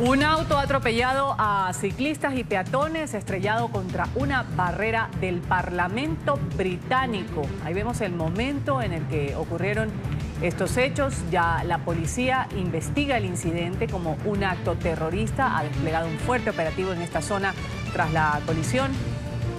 Un auto ha atropellado a ciclistas y peatones, estrellado contra una barrera del Parlamento británico. Ahí vemos el momento en el que ocurrieron estos hechos. Ya la policía investiga el incidente como un acto terrorista. Ha desplegado un fuerte operativo en esta zona tras la colisión.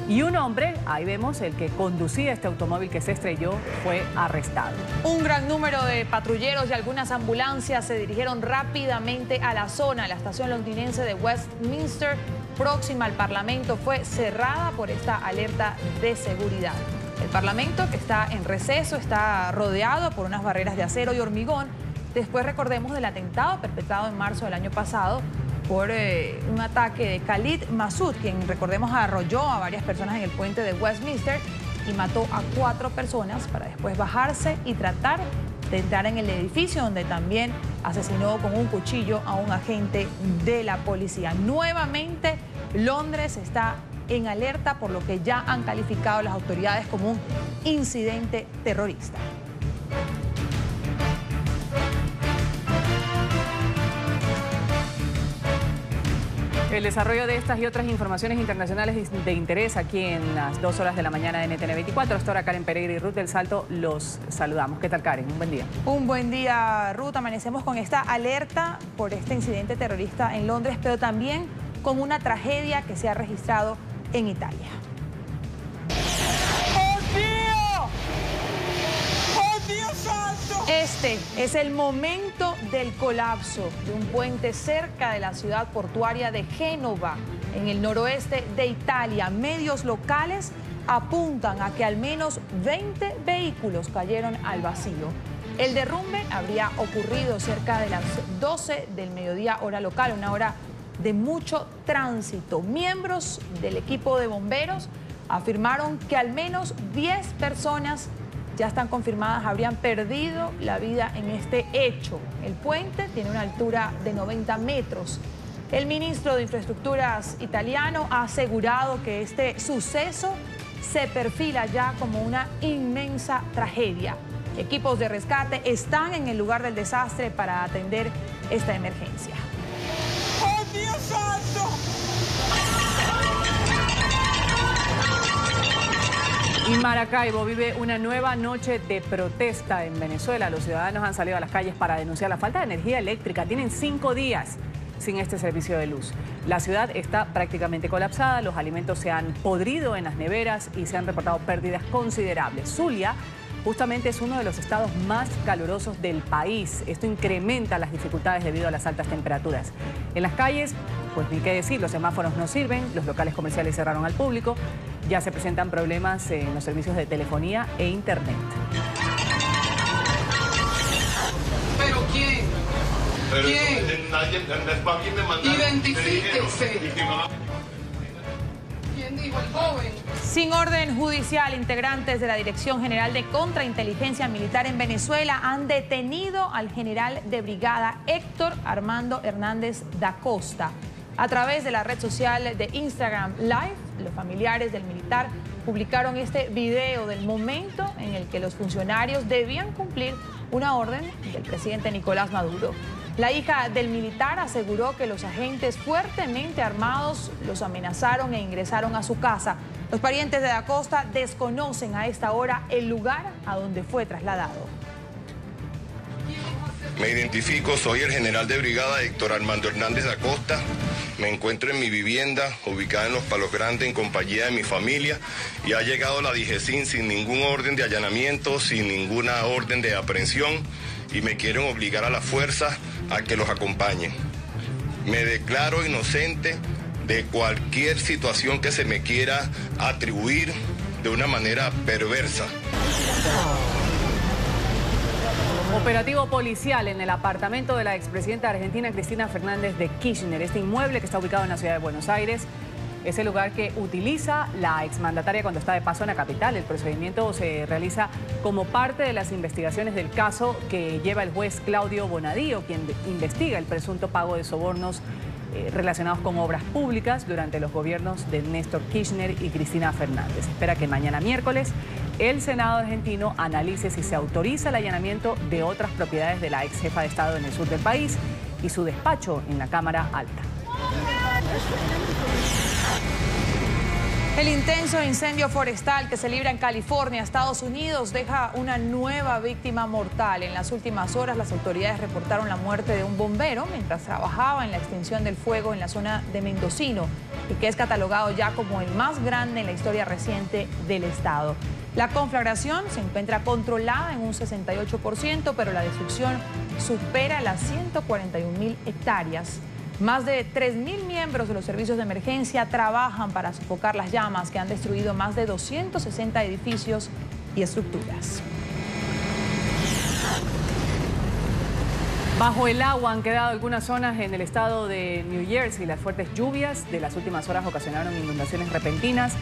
Y un hombre, ahí vemos, el que conducía este automóvil que se estrelló, fue arrestado. Un gran número de patrulleros y algunas ambulancias se dirigieron rápidamente a la zona. La estación londinense de Westminster, próxima al Parlamento, fue cerrada por esta alerta de seguridad. El Parlamento, que está en receso, está rodeado por unas barreras de acero y hormigón. Después, recordemos, del atentado perpetrado en marzo del año pasado por un ataque de Khalid Masood, quien, recordemos, arrolló a varias personas en el puente de Westminster y mató a 4 personas para después bajarse y tratar de entrar en el edificio, donde también asesinó con un cuchillo a un agente de la policía. Nuevamente, Londres está en alerta por lo que ya han calificado las autoridades como un incidente terrorista. El desarrollo de estas y otras informaciones internacionales de interés aquí en las 2 horas de la mañana de NTN 24. Hasta ahora Karen Pereira y Ruth del Salto los saludamos. ¿Qué tal, Karen? Un buen día. Un buen día, Ruth. Amanecemos con esta alerta por este incidente terrorista en Londres, pero también con una tragedia que se ha registrado en Italia. Este es el momento del colapso de un puente cerca de la ciudad portuaria de Génova, en el noroeste de Italia. Medios locales apuntan a que al menos 20 vehículos cayeron al vacío. El derrumbe habría ocurrido cerca de las 12 del mediodía, hora local, una hora de mucho tránsito. Miembros del equipo de bomberos afirmaron que al menos 10 personas ya están confirmadas, habrían perdido la vida en este hecho. El puente tiene una altura de 90 metros. El ministro de Infraestructuras italiano ha asegurado que este suceso se perfila ya como una inmensa tragedia. Equipos de rescate están en el lugar del desastre para atender esta emergencia. ¡Oh, Dios santo! Y Maracaibo vive una nueva noche de protesta en Venezuela. Los ciudadanos han salido a las calles para denunciar la falta de energía eléctrica. Tienen 5 días sin este servicio de luz. La ciudad está prácticamente colapsada, los alimentos se han podrido en las neveras y se han reportado pérdidas considerables. Zulia justamente es uno de los estados más calurosos del país. Esto incrementa las dificultades debido a las altas temperaturas. En las calles, pues ni qué decir, los semáforos no sirven, los locales comerciales cerraron al público, ya se presentan problemas en los servicios de telefonía e internet. ¿Pero quién? Pero ¿Quién? nadie me mandaron. Identifíquese. ¿Quién dijo? El joven. Sin orden judicial, integrantes de la Dirección General de Contrainteligencia Militar en Venezuela han detenido al general de brigada Héctor Armando Hernández da Costa. A través de la red social de Instagram Live, los familiares del militar publicaron este video del momento en el que los funcionarios debían cumplir una orden del presidente Nicolás Maduro. La hija del militar aseguró que los agentes fuertemente armados los amenazaron e ingresaron a su casa. Los parientes de da Costa desconocen a esta hora el lugar a donde fue trasladado. Me identifico, soy el general de brigada Héctor Armando Hernández da Costa. Me encuentro en mi vivienda, ubicada en Los Palos Grandes, en compañía de mi familia, y ha llegado la DIGESIN sin ningún orden de allanamiento, sin ninguna orden de aprehensión, y me quieren obligar a la fuerza a que los acompañen. Me declaro inocente de cualquier situación que se me quiera atribuir de una manera perversa. Operativo policial en el apartamento de la expresidenta argentina Cristina Fernández de Kirchner. Este inmueble, que está ubicado en la ciudad de Buenos Aires, es el lugar que utiliza la exmandataria cuando está de paso en la capital. El procedimiento se realiza como parte de las investigaciones del caso que lleva el juez Claudio Bonadío, quien investiga el presunto pago de sobornos relacionados con obras públicas durante los gobiernos de Néstor Kirchner y Cristina Fernández. Espera que mañana miércoles el Senado argentino analice si se autoriza el allanamiento de otras propiedades de la ex jefa de Estado en el sur del país y su despacho en la Cámara Alta. El intenso incendio forestal que se libra en California, Estados Unidos, deja una nueva víctima mortal. En las últimas horas, las autoridades reportaron la muerte de un bombero mientras trabajaba en la extinción del fuego en la zona de Mendocino, y que es catalogado ya como el más grande en la historia reciente del estado. La conflagración se encuentra controlada en un 68%, pero la destrucción supera las 141.000 hectáreas. Más de 3.000 miembros de los servicios de emergencia trabajan para sofocar las llamas que han destruido más de 260 edificios y estructuras. Bajo el agua han quedado algunas zonas en el estado de New Jersey. Las fuertes lluvias de las últimas horas ocasionaron inundaciones repentinas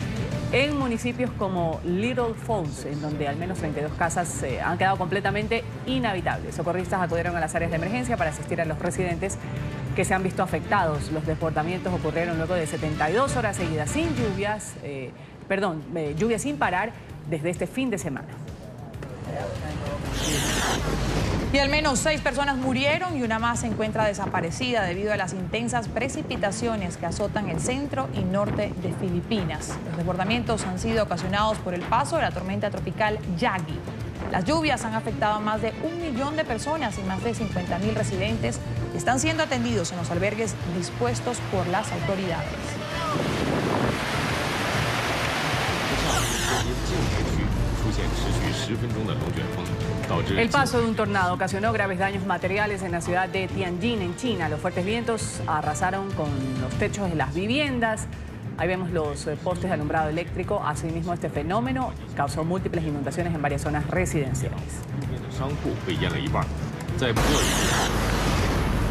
en municipios como Little Falls, en donde al menos 32 casas han quedado completamente inhabitables. Socorristas acudieron a las áreas de emergencia para asistir a los residentes que se han visto afectados. Los desbordamientos ocurrieron luego de 72 horas seguidas sin lluvias, lluvia sin parar desde este fin de semana. Y al menos 6 personas murieron y una más se encuentra desaparecida debido a las intensas precipitaciones que azotan el centro y norte de Filipinas. Los desbordamientos han sido ocasionados por el paso de la tormenta tropical Yagi. Las lluvias han afectado a más de 1 millón de personas y más de 50.000 residentes están siendo atendidos en los albergues dispuestos por las autoridades. El paso de un tornado ocasionó graves daños materiales en la ciudad de Tianjin, en China. Los fuertes vientos arrasaron con los techos de las viviendas. Ahí vemos los postes de alumbrado eléctrico. Asimismo, este fenómeno causó múltiples inundaciones en varias zonas residenciales.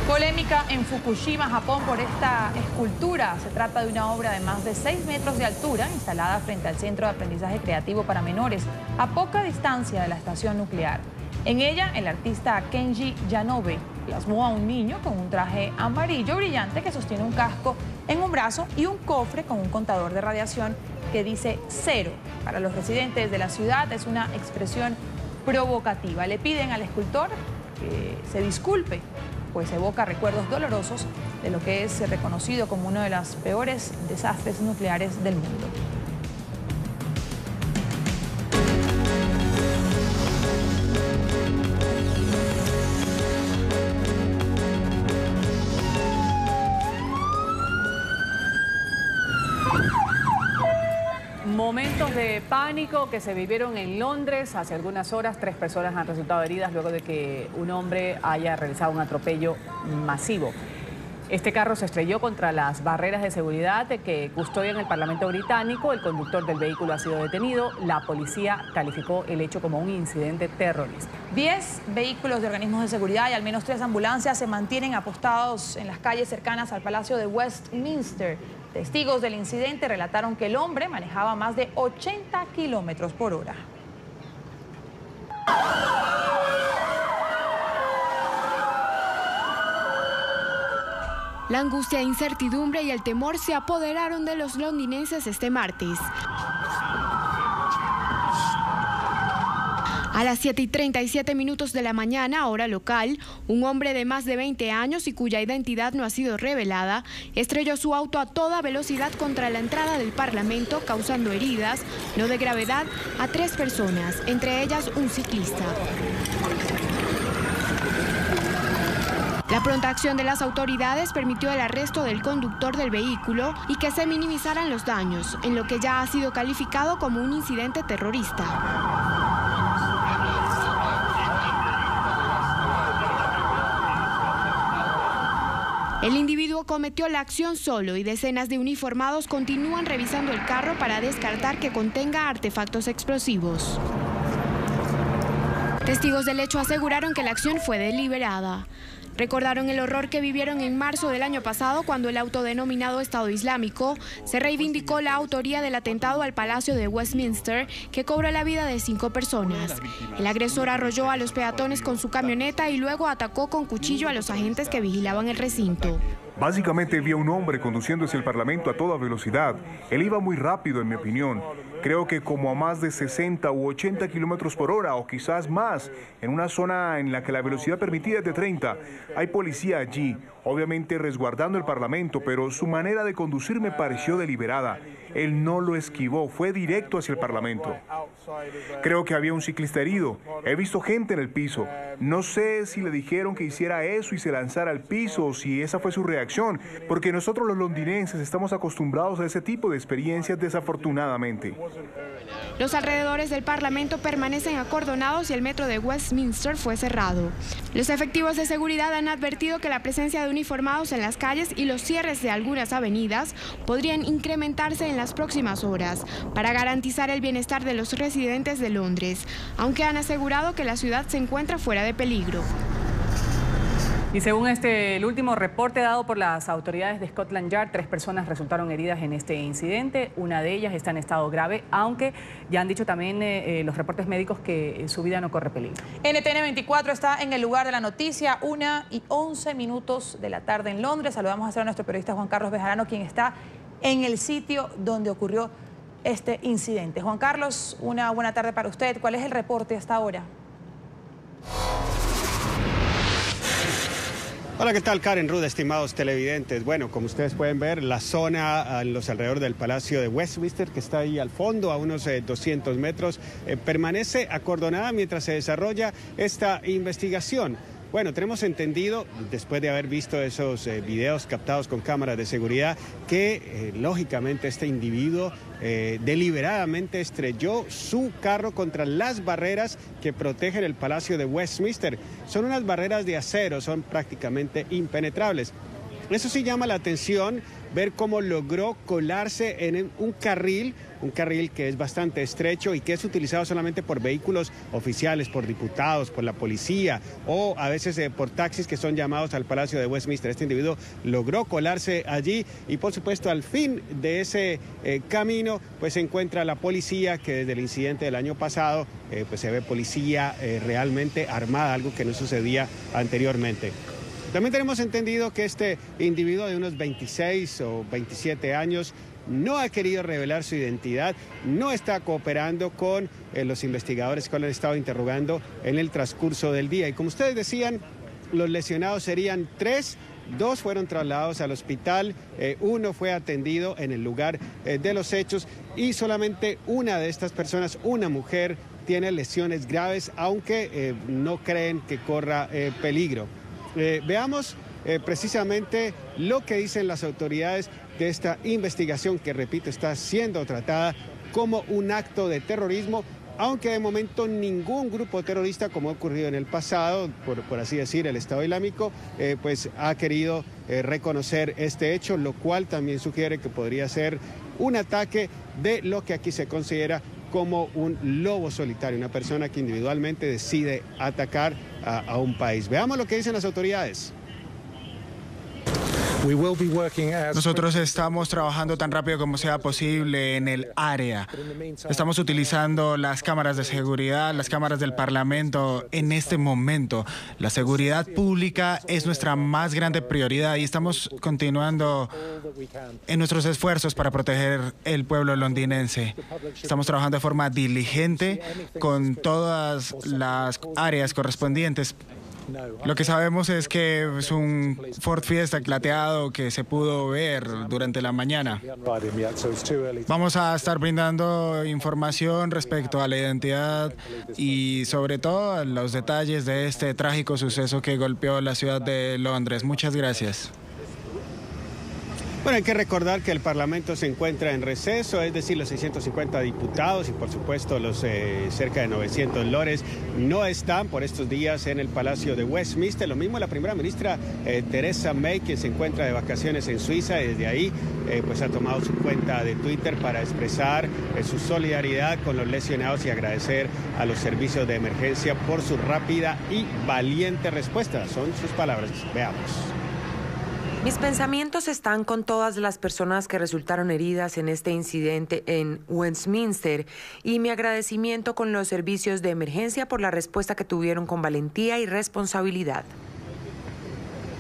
Polémica en Fukushima, Japón, por esta escultura. Se trata de una obra de más de 6 metros de altura instalada frente al Centro de Aprendizaje Creativo para Menores, a poca distancia de la estación nuclear. En ella, el artista Kenji Yanobe plasmó a un niño con un traje amarillo brillante que sostiene un casco en un brazo y un cofre con un contador de radiación que dice 0. Para los residentes de la ciudad es una expresión provocativa. Le piden al escultor que se disculpe, pues evoca recuerdos dolorosos de lo que es reconocido como uno de los peores desastres nucleares del mundo. Momentos de pánico que se vivieron en Londres. Hace algunas horas 3 personas han resultado heridas luego de que un hombre haya realizado un atropello masivo. Este carro se estrelló contra las barreras de seguridad que custodian el Parlamento británico. El conductor del vehículo ha sido detenido. La policía calificó el hecho como un incidente terrorista. 10 vehículos de organismos de seguridad y al menos 3 ambulancias se mantienen apostados en las calles cercanas al Palacio de Westminster. Testigos del incidente relataron que el hombre manejaba más de 80 kilómetros por hora. La angustia, incertidumbre y el temor se apoderaron de los londinenses este martes. A las 7:37 de la mañana, hora local, un hombre de más de 20 años y cuya identidad no ha sido revelada, estrelló su auto a toda velocidad contra la entrada del Parlamento, causando heridas, no de gravedad, a 3 personas, entre ellas un ciclista. La pronta acción de las autoridades permitió el arresto del conductor del vehículo y que se minimizaran los daños, en lo que ya ha sido calificado como un incidente terrorista. El individuo cometió la acción solo y decenas de uniformados continúan revisando el carro para descartar que contenga artefactos explosivos. Testigos del hecho aseguraron que la acción fue deliberada. Recordaron el horror que vivieron en marzo del año pasado cuando el autodenominado Estado Islámico se reivindicó la autoría del atentado al Palacio de Westminster que cobró la vida de 5 personas. El agresor arrolló a los peatones con su camioneta y luego atacó con cuchillo a los agentes que vigilaban el recinto. Básicamente vi a un hombre conduciendo hacia el Parlamento a toda velocidad. Él iba muy rápido, en mi opinión. creo que como a más de 60 u 80 kilómetros por hora o quizás más, en una zona en la que la velocidad permitida es de 30. Hay policía allí, obviamente resguardando el Parlamento, pero su manera de conducir me pareció deliberada. Él no lo esquivó, fue directo hacia el Parlamento. Creo que había un ciclista herido. He visto gente en el piso. No sé si le dijeron que hiciera eso y se lanzara al piso o si esa fue su reacción, porque nosotros los londinenses estamos acostumbrados a ese tipo de experiencias desafortunadamente. Los alrededores del Parlamento permanecen acordonados y el metro de Westminster fue cerrado. Los efectivos de seguridad han advertido que la presencia de uniformados en las calles y los cierres de algunas avenidas podrían incrementarse en las próximas horas para garantizar el bienestar de los residentes de Londres, aunque han asegurado que la ciudad se encuentra fuera de peligro. Y según el último reporte dado por las autoridades de Scotland Yard, 3 personas resultaron heridas en este incidente. Una de ellas está en estado grave, aunque ya han dicho también los reportes médicos que su vida no corre peligro. NTN 24 está en el lugar de la noticia, 1:11 de la tarde en Londres. Saludamos a nuestro periodista Juan Carlos Bejarano, quien está en el sitio donde ocurrió este incidente. Juan Carlos, una buena tarde para usted. ¿Cuál es el reporte hasta ahora? Hola, ¿qué tal, Karen Ruda, estimados televidentes? Bueno, como ustedes pueden ver, la zona a los alrededores del Palacio de Westminster, que está ahí al fondo, a unos 200 metros, permanece acordonada mientras se desarrolla esta investigación. Bueno, tenemos entendido, después de haber visto esos videos captados con cámaras de seguridad, que lógicamente este individuo deliberadamente estrelló su carro contra las barreras que protegen el Palacio de Westminster. Son unas barreras de acero, son prácticamente impenetrables. Eso sí llama la atención, ver cómo logró colarse en un carril que es bastante estrecho y que es utilizado solamente por vehículos oficiales, por diputados, por la policía o a veces por taxis que son llamados al Palacio de Westminster. Este individuo logró colarse allí y por supuesto al fin de ese camino pues se encuentra la policía, que desde el incidente del año pasado pues se ve policía realmente armada, algo que no sucedía anteriormente. También tenemos entendido que este individuo de unos 26 o 27 años no ha querido revelar su identidad, no está cooperando con los investigadores que lo han estado interrogando en el transcurso del día. Y como ustedes decían, los lesionados serían 3, 2 fueron trasladados al hospital, 1 fue atendido en el lugar de los hechos y solamente una de estas personas, una mujer, tiene lesiones graves, aunque no creen que corra peligro. Veamos precisamente lo que dicen las autoridades de esta investigación que, repito, está siendo tratada como un acto de terrorismo, aunque de momento ningún grupo terrorista, como ha ocurrido en el pasado, por así decir, el Estado Islámico, pues ha querido reconocer este hecho, lo cual también sugiere que podría ser un ataque de lo que aquí se considera como un lobo solitario, una persona que individualmente decide atacar a un país. Veamos lo que dicen las autoridades. Nosotros estamos trabajando tan rápido como sea posible en el área. Estamos utilizando las cámaras de seguridad, las cámaras del Parlamento en este momento. La seguridad pública es nuestra más grande prioridad y estamos continuando en nuestros esfuerzos para proteger el pueblo londinense. Estamos trabajando de forma diligente con todas las áreas correspondientes. Lo que sabemos es que es un Ford Fiesta plateado que se pudo ver durante la mañana. Vamos a estar brindando información respecto a la identidad y sobre todo a los detalles de este trágico suceso que golpeó la ciudad de Londres. Muchas gracias. Bueno, hay que recordar que el Parlamento se encuentra en receso, es decir, los 650 diputados y por supuesto los cerca de 900 lores no están por estos días en el Palacio de Westminster. Lo mismo la primera ministra Theresa May, quien se encuentra de vacaciones en Suiza y desde ahí pues ha tomado su cuenta de Twitter para expresar su solidaridad con los lesionados y agradecer a los servicios de emergencia por su rápida y valiente respuesta. Son sus palabras. Veamos. Mis pensamientos están con todas las personas que resultaron heridas en este incidente en Westminster y mi agradecimiento con los servicios de emergencia por la respuesta que tuvieron con valentía y responsabilidad.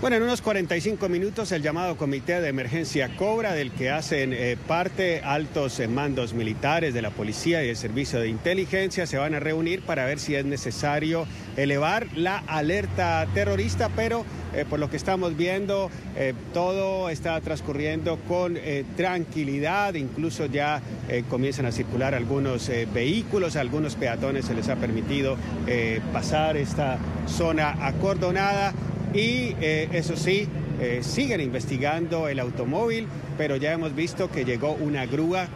Bueno, en unos 45 minutos el llamado Comité de Emergencia Cobra, del que hacen parte altos mandos militares de la policía y el servicio de inteligencia, se van a reunir para ver si es necesario elevar la alerta terrorista, pero por lo que estamos viendo, todo está transcurriendo con tranquilidad. Incluso ya comienzan a circular algunos vehículos, a algunos peatones se les ha permitido pasar esta zona acordonada. Y eso sí, siguen investigando el automóvil, pero ya hemos visto que llegó una grúa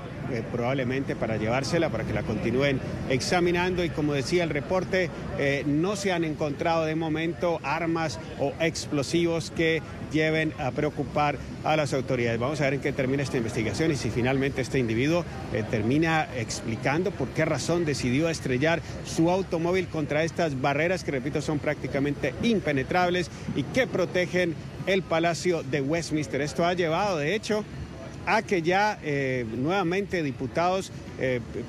probablemente para llevársela, para que la continúen examinando. Y como decía el reporte, no se han encontrado de momento armas o explosivos que lleven a preocupar a las autoridades. Vamos a ver en qué termina esta investigación y si finalmente este individuo termina explicando por qué razón decidió estrellar su automóvil contra estas barreras que, repito, son prácticamente impenetrables y que protegen el Palacio de Westminster. Esto ha llevado, de hecho, a que ya nuevamente diputados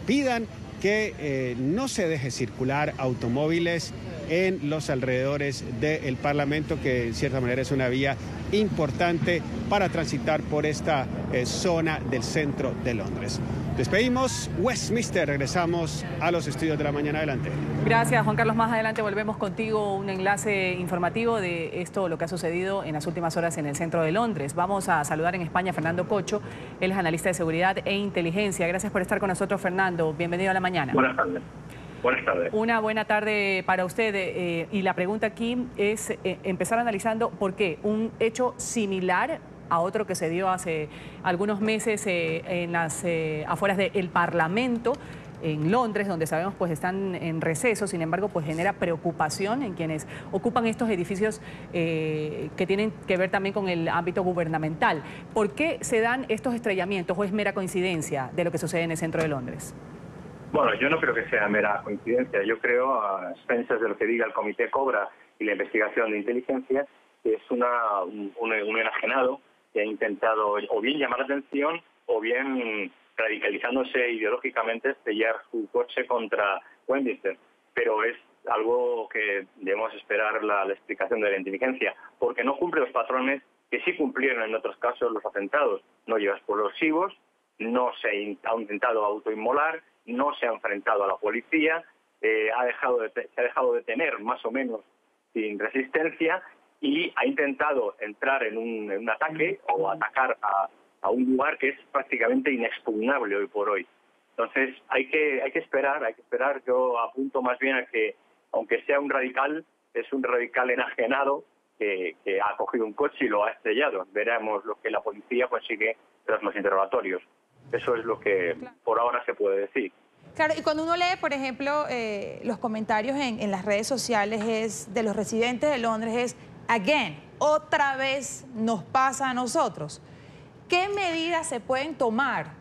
pidan que no se deje circular automóviles en los alrededores del Parlamento, que en cierta manera es una vía importante para transitar por esta zona del centro de Londres. Despedimos Westminster, regresamos a los estudios de la mañana. Adelante. Gracias, Juan Carlos. Más adelante volvemos contigo, un enlace informativo de esto, lo que ha sucedido en las últimas horas en el centro de Londres. Vamos a saludar en España a Fernando Cocho, él es analista de seguridad e inteligencia. Gracias por estar con nosotros, Fernando. Bienvenido a la mañana. Buenas tardes. Buenas tardes. Una buena tarde para usted. Y la pregunta aquí es empezar analizando por qué un hecho similar a otro que se dio hace algunos meses en las afueras del Parlamento en Londres, donde sabemos pues están en receso. Sin embargo, pues genera preocupación en quienes ocupan estos edificios que tienen que ver también con el ámbito gubernamental. ¿Por qué se dan estos estrellamientos o es mera coincidencia de lo que sucede en el centro de Londres? Bueno, yo no creo que sea mera coincidencia. Yo creo, a expensas de lo que diga el Comité Cobra y la investigación de inteligencia, que es un enajenado que ha intentado o bien llamar la atención o bien, radicalizándose ideológicamente, estrellar su coche contra Westminster. Pero es algo que debemos esperar la explicación de la inteligencia, porque no cumple los patrones que sí cumplieron en otros casos los atentados. No lleva explosivos, no se ha intentado autoinmolar, no se ha enfrentado a la policía, se ha dejado detener más o menos sin resistencia y ha intentado entrar en un ataque o atacar a un lugar que es prácticamente inexpugnable hoy por hoy. Entonces hay que esperar. Yo apunto más bien a que, aunque sea un radical, es un radical enajenado que ha cogido un coche y lo ha estrellado. Veremos lo que la policía consigue tras los interrogatorios. Eso es lo que por ahora se puede decir. Claro, y cuando uno lee, por ejemplo, los comentarios en las redes sociales de los residentes de Londres es, again, otra vez nos pasa a nosotros. ¿Qué medidas se pueden tomar?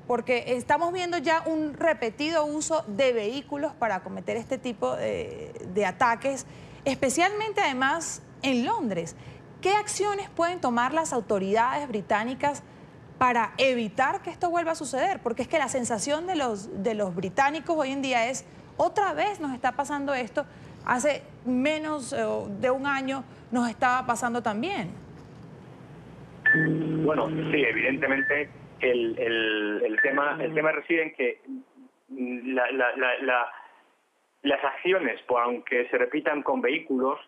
Porque estamos viendo ya un repetido uso de vehículos para cometer este tipo de ataques, especialmente además en Londres. ¿Qué acciones pueden tomar las autoridades británicas para evitar que esto vuelva a suceder? Porque es que la sensación de los británicos hoy en día es, otra vez nos está pasando esto, hace menos de un año nos estaba pasando también. Bueno, sí, evidentemente el tema reside en que las acciones, aunque se repitan con vehículos,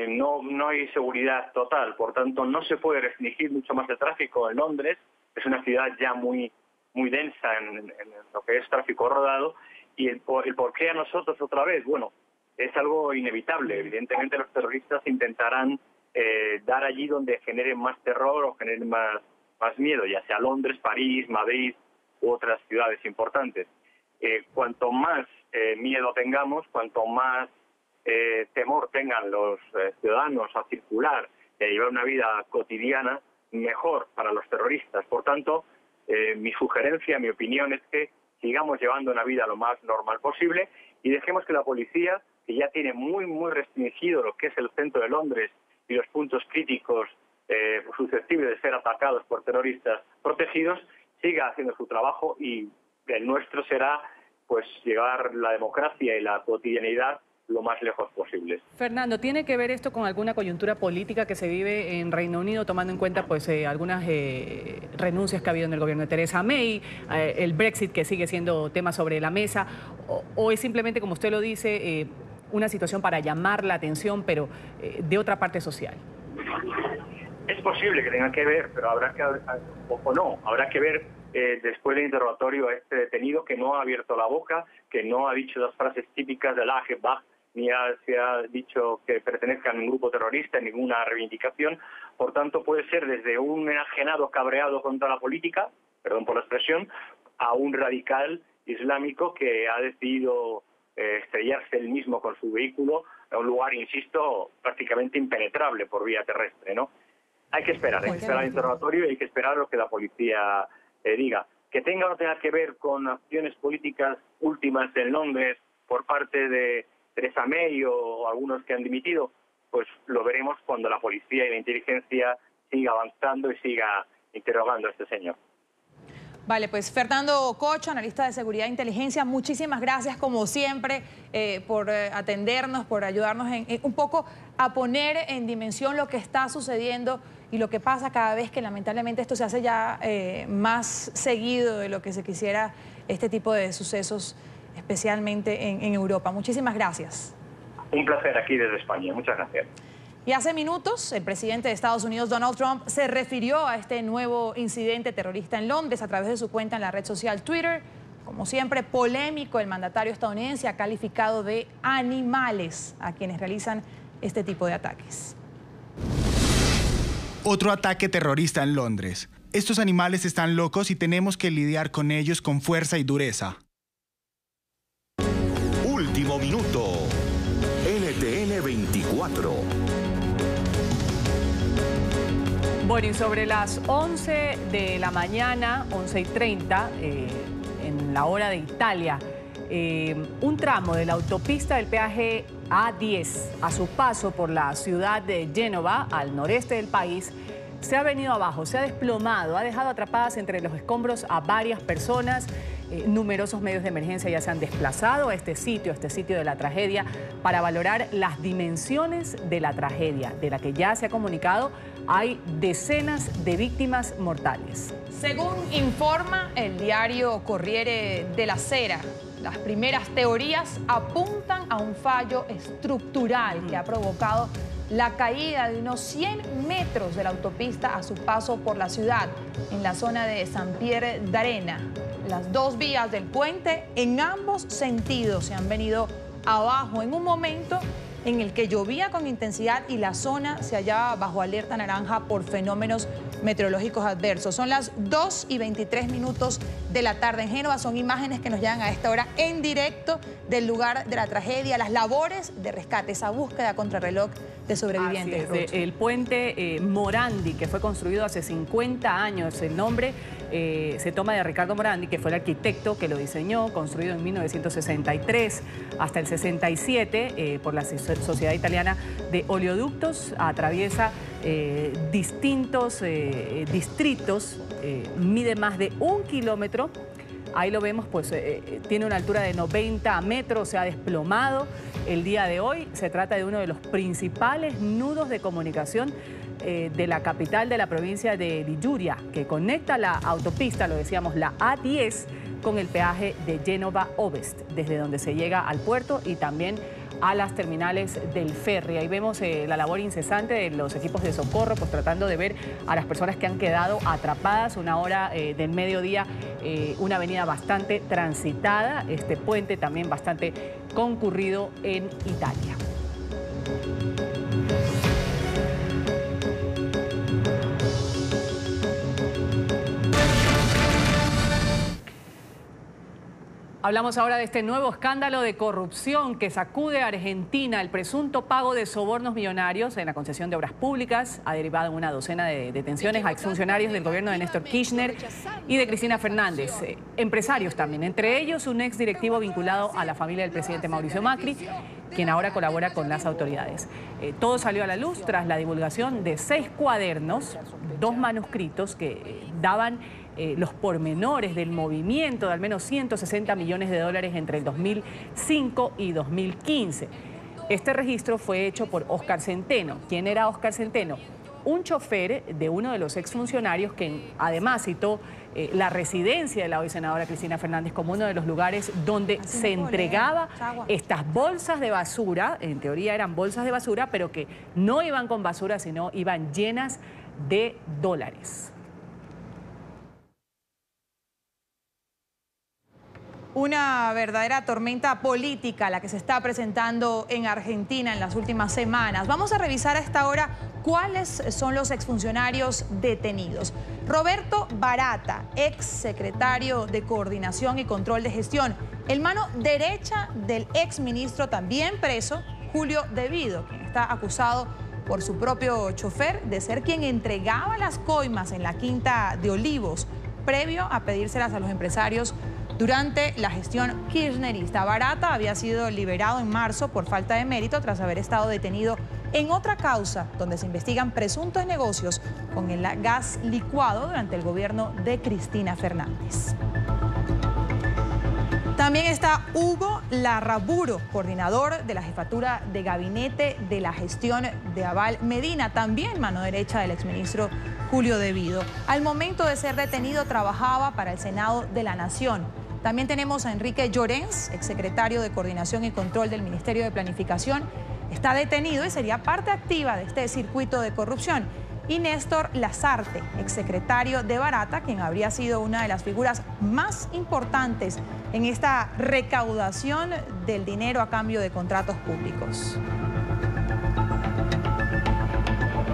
no hay seguridad total. Por tanto, no se puede restringir mucho más el tráfico en Londres. Es una ciudad ya muy densa en lo que es tráfico rodado. Y el por qué a nosotros otra vez, bueno, es algo inevitable. Evidentemente los terroristas intentarán dar allí donde generen más terror o generen más miedo, ya sea Londres, París, Madrid u otras ciudades importantes. Cuanto más miedo tengamos, cuanto más temor tengan los ciudadanos a circular y a llevar una vida cotidiana, mejor para los terroristas. Por tanto, mi sugerencia, mi opinión es que sigamos llevando una vida lo más normal posible y dejemos que la policía, que ya tiene muy restringido lo que es el centro de Londres y los puntos críticos susceptibles de ser atacados por terroristas protegidos, siga haciendo su trabajo, y el nuestro será pues llevar la democracia y la cotidianidad lo más lejos posible. Fernando, ¿tiene que ver esto con alguna coyuntura política que se vive en Reino Unido, tomando en cuenta pues algunas renuncias que ha habido en el gobierno de Theresa May, el Brexit que sigue siendo tema sobre la mesa, o es simplemente, como usted lo dice, una situación para llamar la atención, pero de otra parte social? Es posible que tenga que ver, pero habrá que, o no, habrá que ver después del interrogatorio a este detenido, que no ha abierto la boca, que no ha dicho las frases típicas del Agebach, ni se ha dicho que pertenezca a un grupo terrorista, ninguna reivindicación. Por tanto, puede ser desde un enajenado cabreado contra la política, perdón por la expresión, a un radical islámico que ha decidido estrellarse él mismo con su vehículo a un lugar, insisto, prácticamente impenetrable por vía terrestre, ¿no? Hay que esperar el interrogatorio y hay que esperar lo que la policía diga. Que tenga o no tenga que ver con acciones políticas últimas en Londres por parte de Theresa May o algunos que han dimitido, pues lo veremos cuando la policía y la inteligencia siga avanzando y siga interrogando a este señor. Vale, pues Fernando Cocho, analista de seguridad e inteligencia, muchísimas gracias como siempre por atendernos, por ayudarnos un poco a poner en dimensión lo que está sucediendo y lo que pasa cada vez que lamentablemente esto se hace ya más seguido de lo que se quisiera, este tipo de sucesos, especialmente en Europa. Muchísimas gracias. Un placer aquí desde España. Muchas gracias. Y hace minutos, el presidente de Estados Unidos, Donald Trump, se refirió a este nuevo incidente terrorista en Londres a través de su cuenta en la red social Twitter. Como siempre, polémico, el mandatario estadounidense ha calificado de animales a quienes realizan este tipo de ataques. Otro ataque terrorista en Londres. Estos animales están locos y tenemos que lidiar con ellos con fuerza y dureza. Último minuto. NTN 24. Bueno, y sobre las 11 de la mañana, 11:30, en la hora de Italia, un tramo de la autopista del peaje A10 a su paso por la ciudad de Génova, al noreste del país, se ha venido abajo, se ha desplomado, ha dejado atrapadas entre los escombros a varias personas. Numerosos medios de emergencia ya se han desplazado a este sitio de la tragedia, para valorar las dimensiones de la tragedia, de la que ya se ha comunicado. Hay decenas de víctimas mortales. Según informa el diario Corriere della Sera, las primeras teorías apuntan a un fallo estructural que ha provocado la caída de unos 100 metros de la autopista a su paso por la ciudad, en la zona de San Pierre d'Arena. Las dos vías del puente en ambos sentidos se han venido abajo en un momento en el que llovía con intensidad y la zona se hallaba bajo alerta naranja por fenómenos meteorológicos adversos. Son las 2:23 de la tarde en Génova. Son imágenes que nos llegan a esta hora en directo del lugar de la tragedia, las labores de rescate, esa búsqueda contrarreloj de sobrevivientes. El puente Morandi, que fue construido hace 50 años, el nombre se toma de Ricardo Morandi, que fue el arquitecto que lo diseñó, construido en 1963 hasta el 67 por la Sociedad Italiana de Oleoductos. Atraviesa distintos distritos, mide más de 1 kilómetro. Ahí lo vemos, pues tiene una altura de 90 metros, se ha desplomado el día de hoy. Se trata de uno de los principales nudos de comunicación de la capital de la provincia de Liguria, que conecta la autopista, lo decíamos, la A10, con el peaje de Génova Ovest, desde donde se llega al puerto y también a las terminales del ferry. Ahí vemos la labor incesante de los equipos de socorro, pues tratando de ver a las personas que han quedado atrapadas. Una hora del mediodía, una avenida bastante transitada, este puente también bastante concurrido en Italia. Hablamos ahora de este nuevo escándalo de corrupción que sacude a Argentina. El presunto pago de sobornos millonarios en la concesión de obras públicas ha derivado en una docena de detenciones a exfuncionarios del gobierno de Néstor Kirchner y de Cristina Fernández. Empresarios también, entre ellos un exdirectivo vinculado a la familia del presidente Mauricio Macri, quien ahora colabora con las autoridades. Todo salió a la luz tras la divulgación de 6 cuadernos, 2 manuscritos que daban los pormenores del movimiento de al menos $160 millones entre el 2005 y 2015. Este registro fue hecho por Óscar Centeno. ¿Quién era Óscar Centeno? Un chofer de uno de los exfuncionarios que además citó la residencia de la hoy senadora Cristina Fernández como uno de los lugares donde se entregaba estas bolsas de basura. En teoría eran bolsas de basura, pero que no iban con basura, sino iban llenas de dólares. Una verdadera tormenta política la que se está presentando en Argentina en las últimas semanas. Vamos a revisar a esta hora cuáles son los exfuncionarios detenidos. Roberto Barata, ex secretario de Coordinación y Control de Gestión, el mano derecha del ex ministro también preso, Julio Devido, quien está acusado por su propio chofer de ser quien entregaba las coimas en la Quinta de Olivos, previo a pedírselas a los empresarios durante la gestión kirchnerista. Barata había sido liberado en marzo por falta de mérito tras haber estado detenido en otra causa donde se investigan presuntos negocios con el gas licuado durante el gobierno de Cristina Fernández. También está Hugo Larraburo, coordinador de la jefatura de gabinete de la gestión de Aval Medina, también mano derecha del exministro Julio Devido. Al momento de ser detenido trabajaba para el Senado de la Nación. También tenemos a Enrique Llorens, exsecretario de Coordinación y Control del Ministerio de Planificación. Está detenido y sería parte activa de este circuito de corrupción. Y Néstor Lazarte, exsecretario de Barata, quien habría sido una de las figuras más importantes en esta recaudación del dinero a cambio de contratos públicos.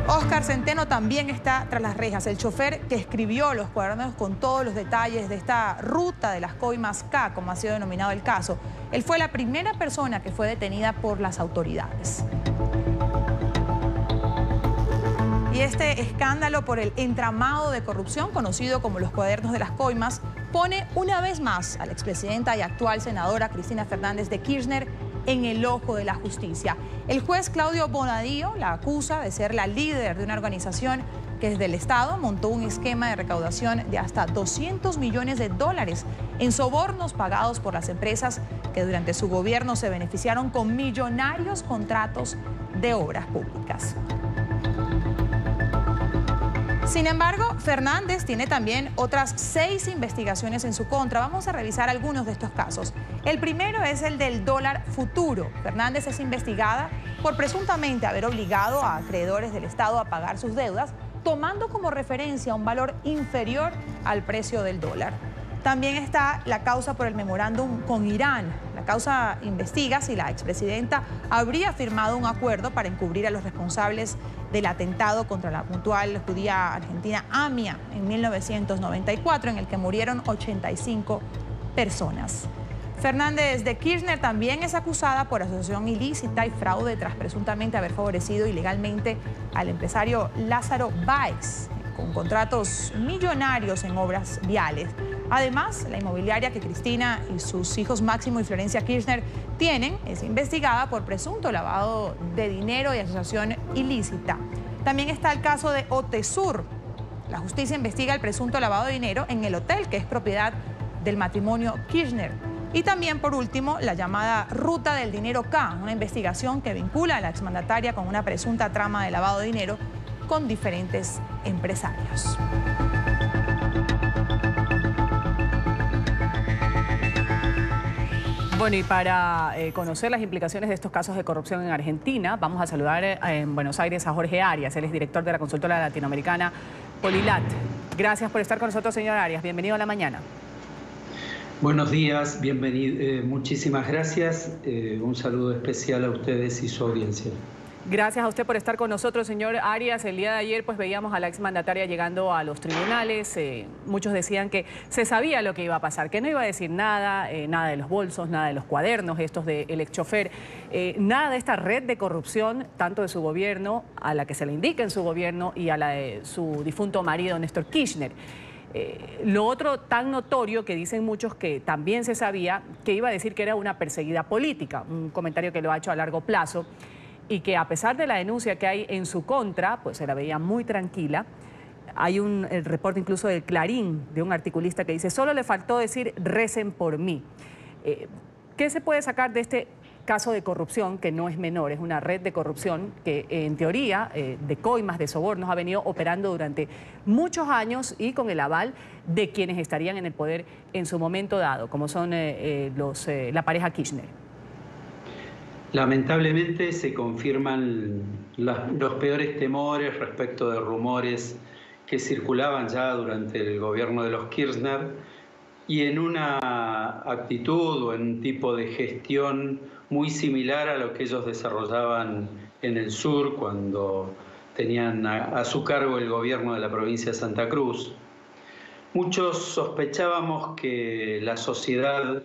Óscar Centeno también está tras las rejas, el chofer que escribió los cuadernos con todos los detalles de esta ruta de las coimas K, como ha sido denominado el caso. Él fue la primera persona que fue detenida por las autoridades. Y este escándalo por el entramado de corrupción, conocido como los cuadernos de las coimas, pone una vez más a la expresidenta y actual senadora Cristina Fernández de Kirchner en el ojo de la justicia. El juez Claudio Bonadío la acusa de ser la líder de una organización que desde el Estado montó un esquema de recaudación de hasta 200 millones de dólares en sobornos pagados por las empresas que durante su gobierno se beneficiaron con millonarios contratos de obras públicas. Sin embargo, Fernández tiene también otras 6 investigaciones en su contra. Vamos a revisar algunos de estos casos. El primero es el del dólar futuro. Fernández es investigada por presuntamente haber obligado a acreedores del Estado a pagar sus deudas, tomando como referencia un valor inferior al precio del dólar. También está la causa por el memorándum con Irán. La causa investiga si la expresidenta habría firmado un acuerdo para encubrir a los responsables del atentado contra la Mutual Judía Argentina AMIA en 1994, en el que murieron 85 personas. Fernández de Kirchner también es acusada por asociación ilícita y fraude tras presuntamente haber favorecido ilegalmente al empresario Lázaro Báez con contratos millonarios en obras viales. Además, la inmobiliaria que Cristina y sus hijos Máximo y Florencia Kirchner tienen es investigada por presunto lavado de dinero y asociación ilícita. También está el caso de Otesur. La justicia investiga el presunto lavado de dinero en el hotel que es propiedad del matrimonio Kirchner. Y también, por último, la llamada Ruta del Dinero K, una investigación que vincula a la exmandataria con una presunta trama de lavado de dinero con diferentes empresarios. Bueno, y para conocer las implicaciones de estos casos de corrupción en Argentina, vamos a saludar en Buenos Aires a Jorge Arias. Él es director de la consultora latinoamericana Polilat. Gracias por estar con nosotros, señor Arias. Bienvenido a La Mañana. Buenos días, bienvenido. Muchísimas gracias. Un saludo especial a ustedes y su audiencia. Gracias a usted por estar con nosotros, señor Arias. El día de ayer pues veíamos a la exmandataria llegando a los tribunales. Muchos decían que se sabía lo que iba a pasar, que no iba a decir nada, nada de los bolsos, nada de los cuadernos, estos del exchofer, nada de esta red de corrupción, tanto de su gobierno, a la que se le indica en su gobierno, y a la de su difunto marido, Néstor Kirchner. Lo otro tan notorio que dicen muchos que también se sabía, que iba a decir que era una perseguida política, un comentario que lo ha hecho a largo plazo, y que a pesar de la denuncia que hay en su contra, pues se la veía muy tranquila. Hay el reporte incluso del Clarín, de un articulista que dice, solo le faltó decir recen por mí. ¿Qué se puede sacar de este caso de corrupción que no es menor, es una red de corrupción que en teoría de coimas, de sobornos, ha venido operando durante muchos años y con el aval de quienes estarían en el poder en su momento dado, como son la pareja Kirchner. Lamentablemente se confirman los peores temores respecto de rumores que circulaban ya durante el gobierno de los Kirchner y en una actitud o en un tipo de gestión muy similar a lo que ellos desarrollaban en el sur cuando tenían a su cargo el gobierno de la provincia de Santa Cruz. Muchos sospechábamos que la sociedad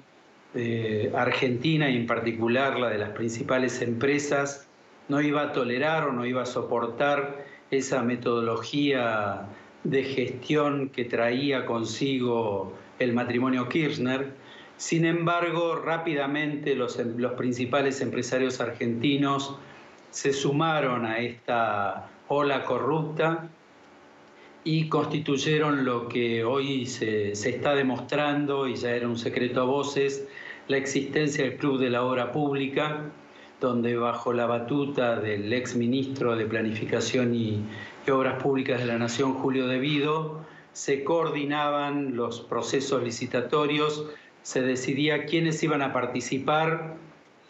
argentina y en particular la de las principales empresas no iba a tolerar o no iba a soportar esa metodología de gestión que traía consigo el matrimonio Kirchner. Sin embargo, rápidamente los principales empresarios argentinos se sumaron a esta ola corrupta y constituyeron lo que hoy se está demostrando, y ya era un secreto a voces, la existencia del Club de la Obra Pública, donde bajo la batuta del exministro de Planificación y Obras Públicas de la Nación, Julio De Vido, se coordinaban los procesos licitatorios, se decidía quiénes iban a participar,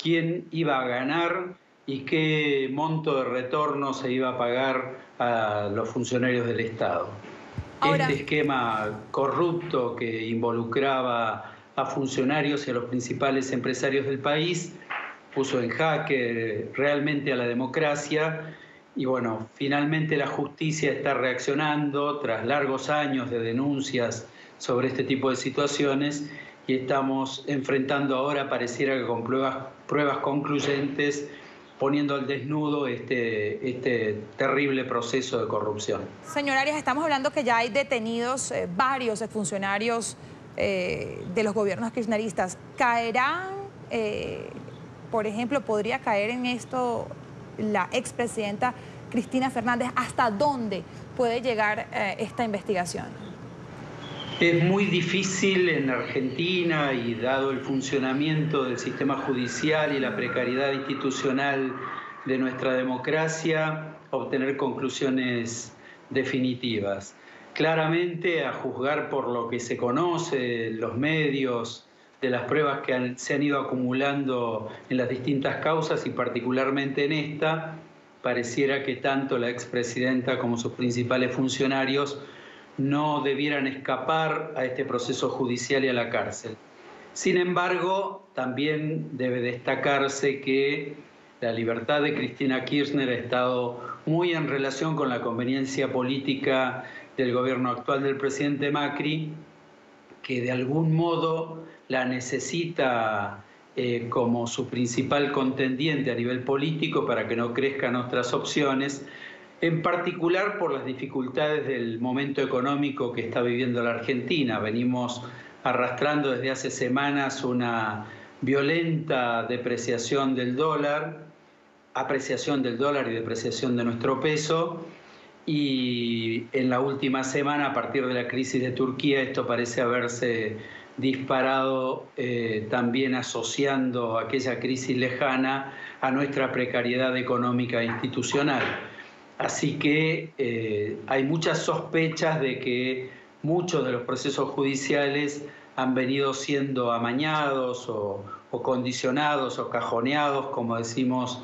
quién iba a ganar y qué monto de retorno se iba a pagar a los funcionarios del Estado. Ahora, este esquema corrupto que involucraba a funcionarios y a los principales empresarios del país puso en jaque realmente a la democracia y bueno, finalmente la justicia está reaccionando tras largos años de denuncias sobre este tipo de situaciones y estamos enfrentando ahora, pareciera que con pruebas concluyentes, poniendo al desnudo este terrible proceso de corrupción. Señor Arias, estamos hablando que ya hay detenidos varios funcionarios de los gobiernos kirchneristas. ¿Caerán, por ejemplo, podría caer en esto la expresidenta Cristina Fernández? ¿Hasta dónde puede llegar esta investigación? Es muy difícil en Argentina y dado el funcionamiento del sistema judicial y la precariedad institucional de nuestra democracia obtener conclusiones definitivas. Claramente, a juzgar por lo que se conoce, los medios, de las pruebas que se han ido acumulando en las distintas causas y particularmente en esta, pareciera que tanto la expresidenta como sus principales funcionarios no debieran escapar a este proceso judicial y a la cárcel. Sin embargo, también debe destacarse que la libertad de Cristina Kirchner ha estado muy en relación con la conveniencia política del gobierno actual del presidente Macri, que de algún modo la necesita como su principal contendiente a nivel político para que no crezcan otras opciones, en particular por las dificultades del momento económico que está viviendo la Argentina. Venimos arrastrando desde hace semanas una violenta depreciación del dólar, apreciación del dólar y depreciación de nuestro peso, y en la última semana, a partir de la crisis de Turquía, esto parece haberse disparado también asociando aquella crisis lejana a nuestra precariedad económica e institucional. Así que hay muchas sospechas de que muchos de los procesos judiciales han venido siendo amañados o condicionados o cajoneados, como decimos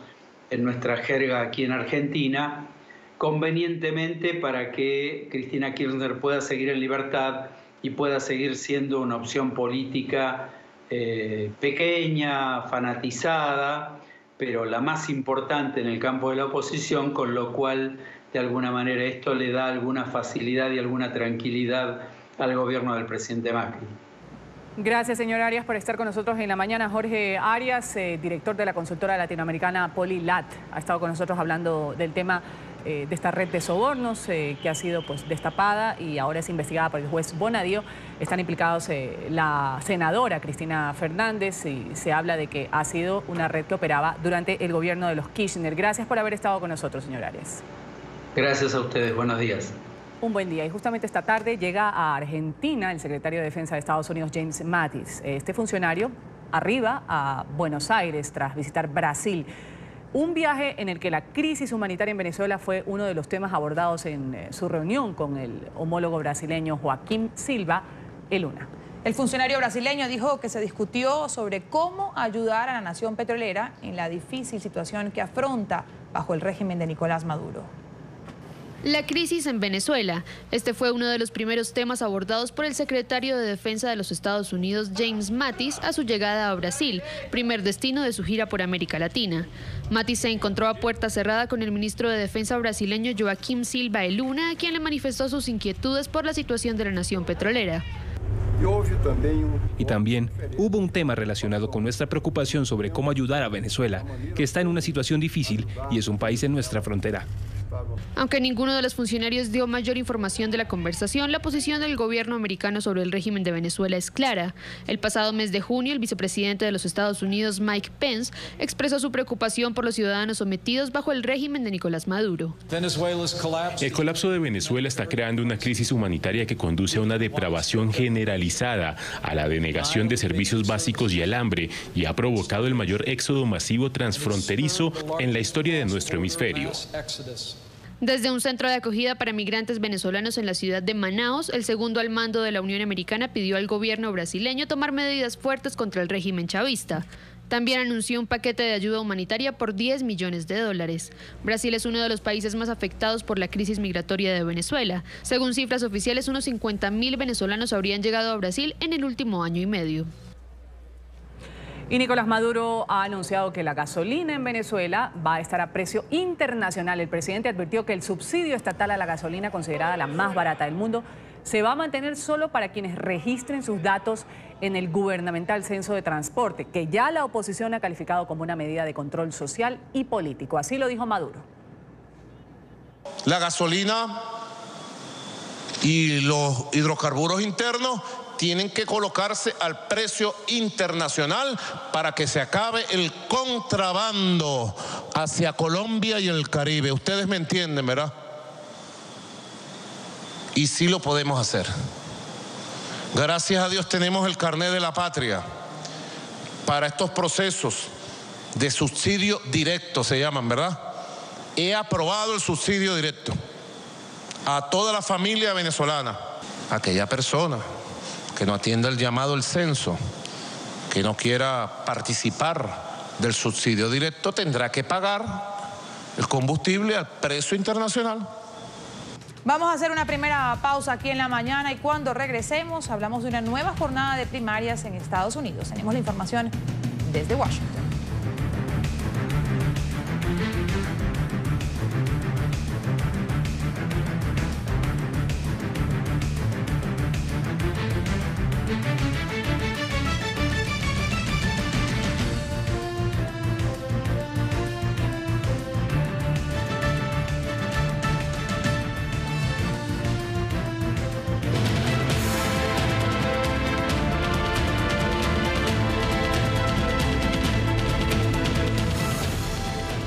en nuestra jerga aquí en Argentina, convenientemente para que Cristina Kirchner pueda seguir en libertad y pueda seguir siendo una opción política pequeña, fanatizada, pero la más importante en el campo de la oposición, con lo cual de alguna manera esto le da alguna facilidad y alguna tranquilidad al gobierno del presidente Macri. Gracias, señor Arias, por estar con nosotros en la mañana. Jorge Arias, director de la consultora latinoamericana Polilat, ha estado con nosotros hablando del tema de esta red de sobornos que ha sido pues destapada y ahora es investigada por el juez Bonadío. Están implicados la senadora Cristina Fernández y se habla de que ha sido una red que operaba durante el gobierno de los Kirchner. Gracias por haber estado con nosotros, señor Arias. Gracias a ustedes. Buenos días. Un buen día. Y justamente esta tarde llega a Argentina el secretario de Defensa de Estados Unidos, James Mattis. Este funcionario arriba a Buenos Aires tras visitar Brasil. Un viaje en el que la crisis humanitaria en Venezuela fue uno de los temas abordados en su reunión con el homólogo brasileño Joaquim Silva el lunes. El funcionario brasileño dijo que se discutió sobre cómo ayudar a la nación petrolera en la difícil situación que afronta bajo el régimen de Nicolás Maduro. La crisis en Venezuela. Este fue uno de los primeros temas abordados por el secretario de Defensa de los Estados Unidos, James Mattis, a su llegada a Brasil, primer destino de su gira por América Latina. Mattis se encontró a puerta cerrada con el ministro de Defensa brasileño Joaquim Silva el lunes, a quien le manifestó sus inquietudes por la situación de la nación petrolera. Y también hubo un tema relacionado con nuestra preocupación sobre cómo ayudar a Venezuela, que está en una situación difícil y es un país en nuestra frontera. Aunque ninguno de los funcionarios dio mayor información de la conversación, la posición del gobierno americano sobre el régimen de Venezuela es clara. El pasado mes de junio, el vicepresidente de los Estados Unidos, Mike Pence, expresó su preocupación por los ciudadanos sometidos bajo el régimen de Nicolás Maduro. El colapso de Venezuela está creando una crisis humanitaria que conduce a una depravación generalizada, a la denegación de servicios básicos y al hambre, y ha provocado el mayor éxodo masivo transfronterizo en la historia de nuestro hemisferio. Desde un centro de acogida para migrantes venezolanos en la ciudad de Manaos, el segundo al mando de la Unión Americana pidió al gobierno brasileño tomar medidas fuertes contra el régimen chavista. También anunció un paquete de ayuda humanitaria por $10 millones. Brasil es uno de los países más afectados por la crisis migratoria de Venezuela. Según cifras oficiales, unos 50.000 venezolanos habrían llegado a Brasil en el último año y medio. Y Nicolás Maduro ha anunciado que la gasolina en Venezuela va a estar a precio internacional. El presidente advirtió que el subsidio estatal a la gasolina, considerada la más barata del mundo, se va a mantener solo para quienes registren sus datos en el gubernamental censo de transporte, que ya la oposición ha calificado como una medida de control social y político. Así lo dijo Maduro. La gasolina y los hidrocarburos internos tienen que colocarse al precio internacional para que se acabe el contrabando hacia Colombia y el Caribe. Ustedes me entienden, ¿verdad? Y sí lo podemos hacer. Gracias a Dios tenemos el carnet de la patria para estos procesos de subsidio directo, se llaman, ¿verdad? He aprobado el subsidio directo a toda la familia venezolana. Aquella persona que no atienda el llamado al censo, que no quiera participar del subsidio directo, tendrá que pagar el combustible al precio internacional. Vamos a hacer una primera pausa aquí en la mañana y cuando regresemos hablamos de una nueva jornada de primarias en Estados Unidos. Tenemos la información desde Washington.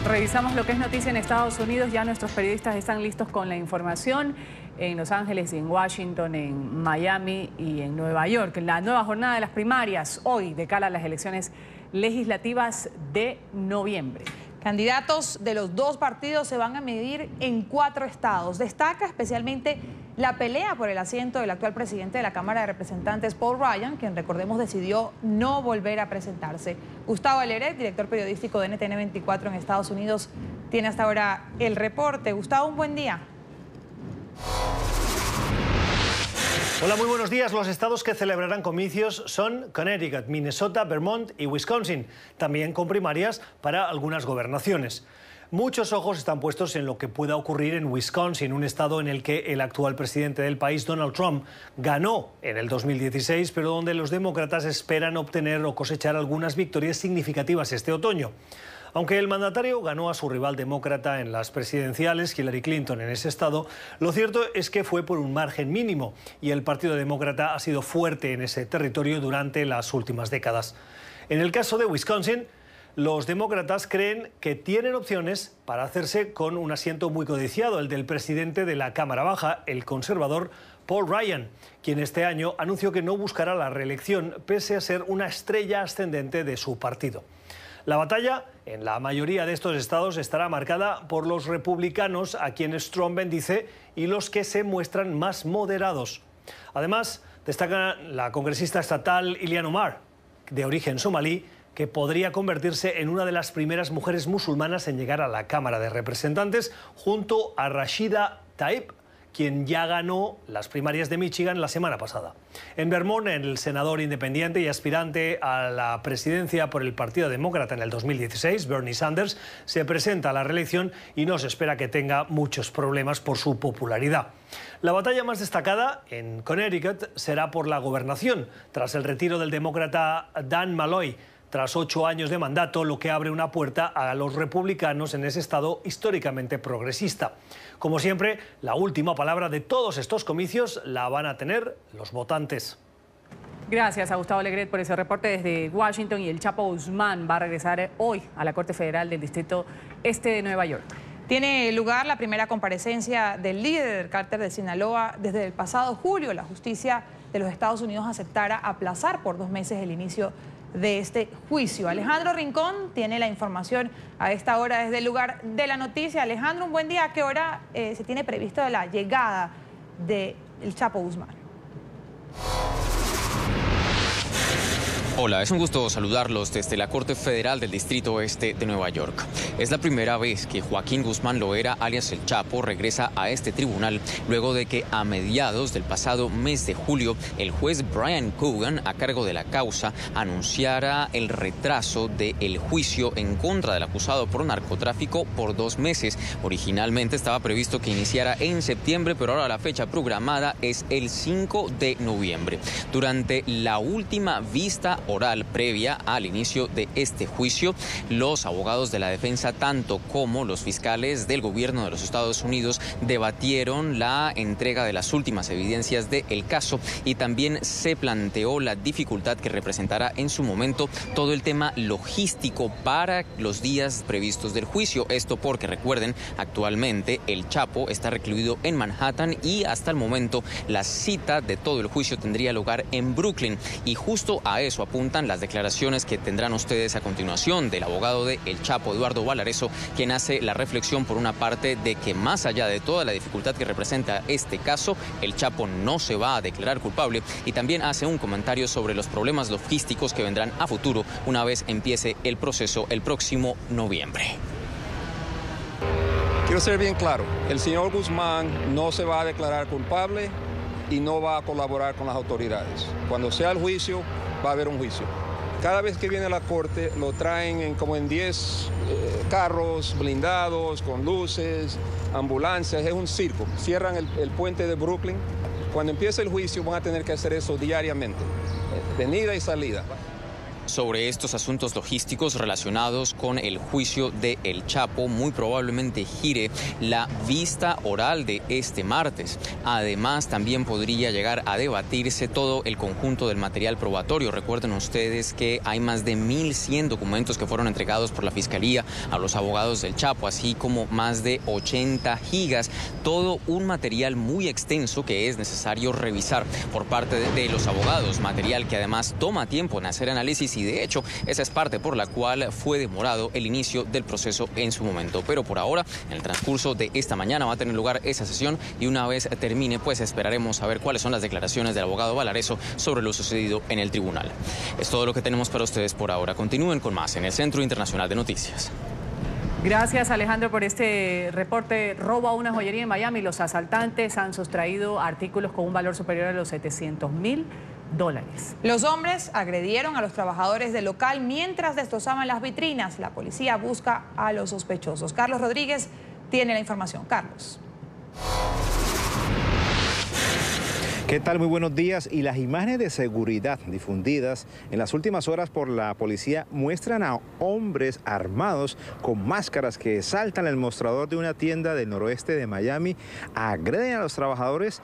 Revisamos lo que es noticia en Estados Unidos. Ya nuestros periodistas están listos con la información en Los Ángeles, en Washington, en Miami y en Nueva York. La nueva jornada de las primarias hoy de cara a las elecciones legislativas de noviembre. Candidatos de los dos partidos se van a medir en 4 estados. Destaca especialmente la pelea por el asiento del actual presidente de la Cámara de Representantes, Paul Ryan, quien, recordemos, decidió no volver a presentarse. Gustavo Aleret, director periodístico de NTN 24 en Estados Unidos, tiene hasta ahora el reporte. Gustavo, un buen día. Hola, muy buenos días. Los estados que celebrarán comicios son Connecticut, Minnesota, Vermont y Wisconsin, también con primarias para algunas gobernaciones. Muchos ojos están puestos en lo que pueda ocurrir en Wisconsin, un estado en el que el actual presidente del país, Donald Trump, ganó en el 2016, pero donde los demócratas esperan obtener o cosechar algunas victorias significativas este otoño. Aunque el mandatario ganó a su rival demócrata en las presidenciales, Hillary Clinton, en ese estado, lo cierto es que fue por un margen mínimo y el Partido Demócrata ha sido fuerte en ese territorio durante las últimas décadas. En el caso de Wisconsin, los demócratas creen que tienen opciones para hacerse con un asiento muy codiciado, el del presidente de la Cámara Baja, el conservador Paul Ryan, quien este año anunció que no buscará la reelección pese a ser una estrella ascendente de su partido. La batalla en la mayoría de estos estados estará marcada por los republicanos, a quienes Trump bendice, y los que se muestran más moderados. Además, destaca la congresista estatal Ilhan Omar, de origen somalí, que podría convertirse en una de las primeras mujeres musulmanas en llegar a la Cámara de Representantes, junto a Rashida Tlaib, quien ya ganó las primarias de Michigan la semana pasada. En Vermont, el senador independiente y aspirante a la presidencia por el Partido Demócrata en el 2016, Bernie Sanders, se presenta a la reelección y no se espera que tenga muchos problemas por su popularidad. La batalla más destacada en Connecticut será por la gobernación, tras el retiro del demócrata Dan Malloy, tras 8 años de mandato, lo que abre una puerta a los republicanos en ese estado históricamente progresista. Como siempre, la última palabra de todos estos comicios la van a tener los votantes. Gracias a Gustavo Legret por ese reporte desde Washington. Y el Chapo Guzmán va a regresar hoy a la Corte Federal del Distrito Este de Nueva York. Tiene lugar la primera comparecencia del líder del cártel de Sinaloa desde el pasado julio. La justicia de los Estados Unidos aceptara aplazar por 2 meses el inicio de este juicio. Alejandro Rincón tiene la información a esta hora desde el lugar de la noticia. Alejandro, un buen día. ¿A qué hora se tiene previsto la llegada del Chapo Guzmán? Hola, es un gusto saludarlos desde la Corte Federal del Distrito Oeste de Nueva York. Es la primera vez que Joaquín Guzmán Loera, alias El Chapo, regresa a este tribunal luego de que a mediados del pasado mes de julio el juez Brian Coogan, a cargo de la causa, anunciara el retraso del juicio en contra del acusado por narcotráfico por 2 meses. Originalmente estaba previsto que iniciara en septiembre, pero ahora la fecha programada es el 5 de noviembre. Durante la última vista oral previa al inicio de este juicio, los abogados de la defensa, tanto como los fiscales del gobierno de los Estados Unidos, debatieron la entrega de las últimas evidencias del caso, y también se planteó la dificultad que representará en su momento todo el tema logístico para los días previstos del juicio. Esto porque, recuerden, actualmente el Chapo está recluido en Manhattan y hasta el momento la cita de todo el juicio tendría lugar en Brooklyn, y justo a eso apuntan las declaraciones que tendrán ustedes a continuación del abogado de El Chapo, Eduardo Valareso, quien hace la reflexión, por una parte, de que más allá de toda la dificultad que representa este caso, El Chapo no se va a declarar culpable, y también hace un comentario sobre los problemas logísticos que vendrán a futuro una vez empiece el proceso el próximo noviembre. Quiero ser bien claro, el señor Guzmán no se va a declarar culpable y no va a colaborar con las autoridades. Cuando sea el juicio, va a haber un juicio. Cada vez que viene a la corte lo traen como en 10 carros blindados, con luces, ambulancias, es un circo. Cierran el puente de Brooklyn. Cuando empiece el juicio van a tener que hacer eso diariamente, venida y salida. Sobre estos asuntos logísticos relacionados con el juicio de El Chapo, muy probablemente gire la vista oral de este martes. Además, también podría llegar a debatirse todo el conjunto del material probatorio. Recuerden ustedes que hay más de 1.100 documentos que fueron entregados por la Fiscalía a los abogados del Chapo, así como más de 80 gigas. Todo un material muy extenso que es necesario revisar por parte de los abogados. Material que además toma tiempo en hacer análisis, y de hecho esa es parte por la cual fue demorado el inicio del proceso en su momento. Pero por ahora, en el transcurso de esta mañana va a tener lugar esa sesión, y una vez termine, pues esperaremos a ver cuáles son las declaraciones del abogado Valareso sobre lo sucedido en el tribunal. Es todo lo que tenemos para ustedes por ahora. Continúen con más en el Centro Internacional de Noticias. Gracias, Alejandro, por este reporte. Robo a una joyería en Miami. Los asaltantes han sustraído artículos con un valor superior a los $700.000. Los hombres agredieron a los trabajadores del local mientras destrozaban las vitrinas. La policía busca a los sospechosos. Carlos Rodríguez tiene la información. Carlos. ¿Qué tal? Muy buenos días. Y las imágenes de seguridad difundidas en las últimas horas por la policía muestran a hombres armados con máscaras que saltan el mostrador de una tienda del noroeste de Miami, agreden a los trabajadores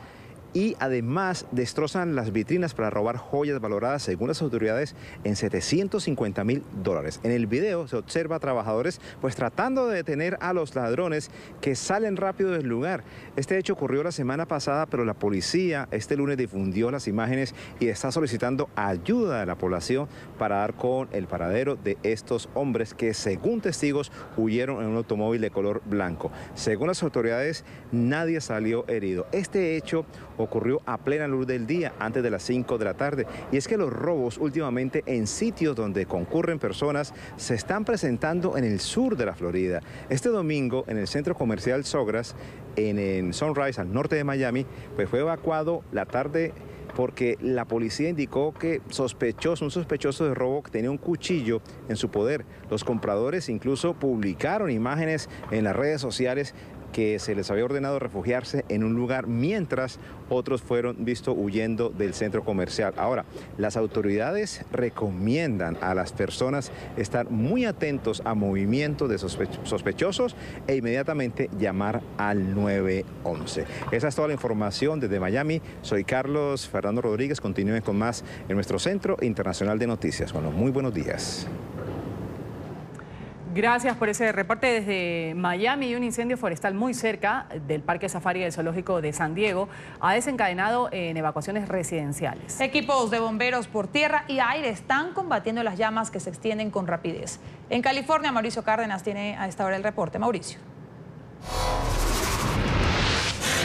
y además destrozan las vitrinas para robar joyas valoradas, según las autoridades, en $750.000. En el video se observa a trabajadores pues tratando de detener a los ladrones que salen rápido del lugar. Este hecho ocurrió la semana pasada, pero la policía este lunes difundió las imágenes y está solicitando ayuda de la población para dar con el paradero de estos hombres que, según testigos, huyeron en un automóvil de color blanco. Según las autoridades, nadie salió herido. Este hecho ocurrió a plena luz del día, antes de las 5 de la tarde. Y es que los robos últimamente en sitios donde concurren personas se están presentando en el sur de la Florida. Este domingo, en el centro comercial Sogras, en Sunrise, al norte de Miami, pues fue evacuado la tarde porque la policía indicó que un sospechoso de robo que tenía un cuchillo en su poder. Los compradores incluso publicaron imágenes en las redes sociales que se les había ordenado refugiarse en un lugar mientras otros fueron vistos huyendo del centro comercial. Ahora, las autoridades recomiendan a las personas estar muy atentos a movimientos de sospechosos e inmediatamente llamar al 911. Esa es toda la información desde Miami. Soy Carlos Fernando Rodríguez. Continúen con más en nuestro Centro Internacional de Noticias. Bueno, muy buenos días. Gracias por ese reporte desde Miami. Y un incendio forestal muy cerca del Parque Safari del Zoológico de San Diego ha desencadenado en evacuaciones residenciales. Equipos de bomberos por tierra y aire están combatiendo las llamas que se extienden con rapidez. En California, Mauricio Cárdenas tiene a esta hora el reporte. Mauricio.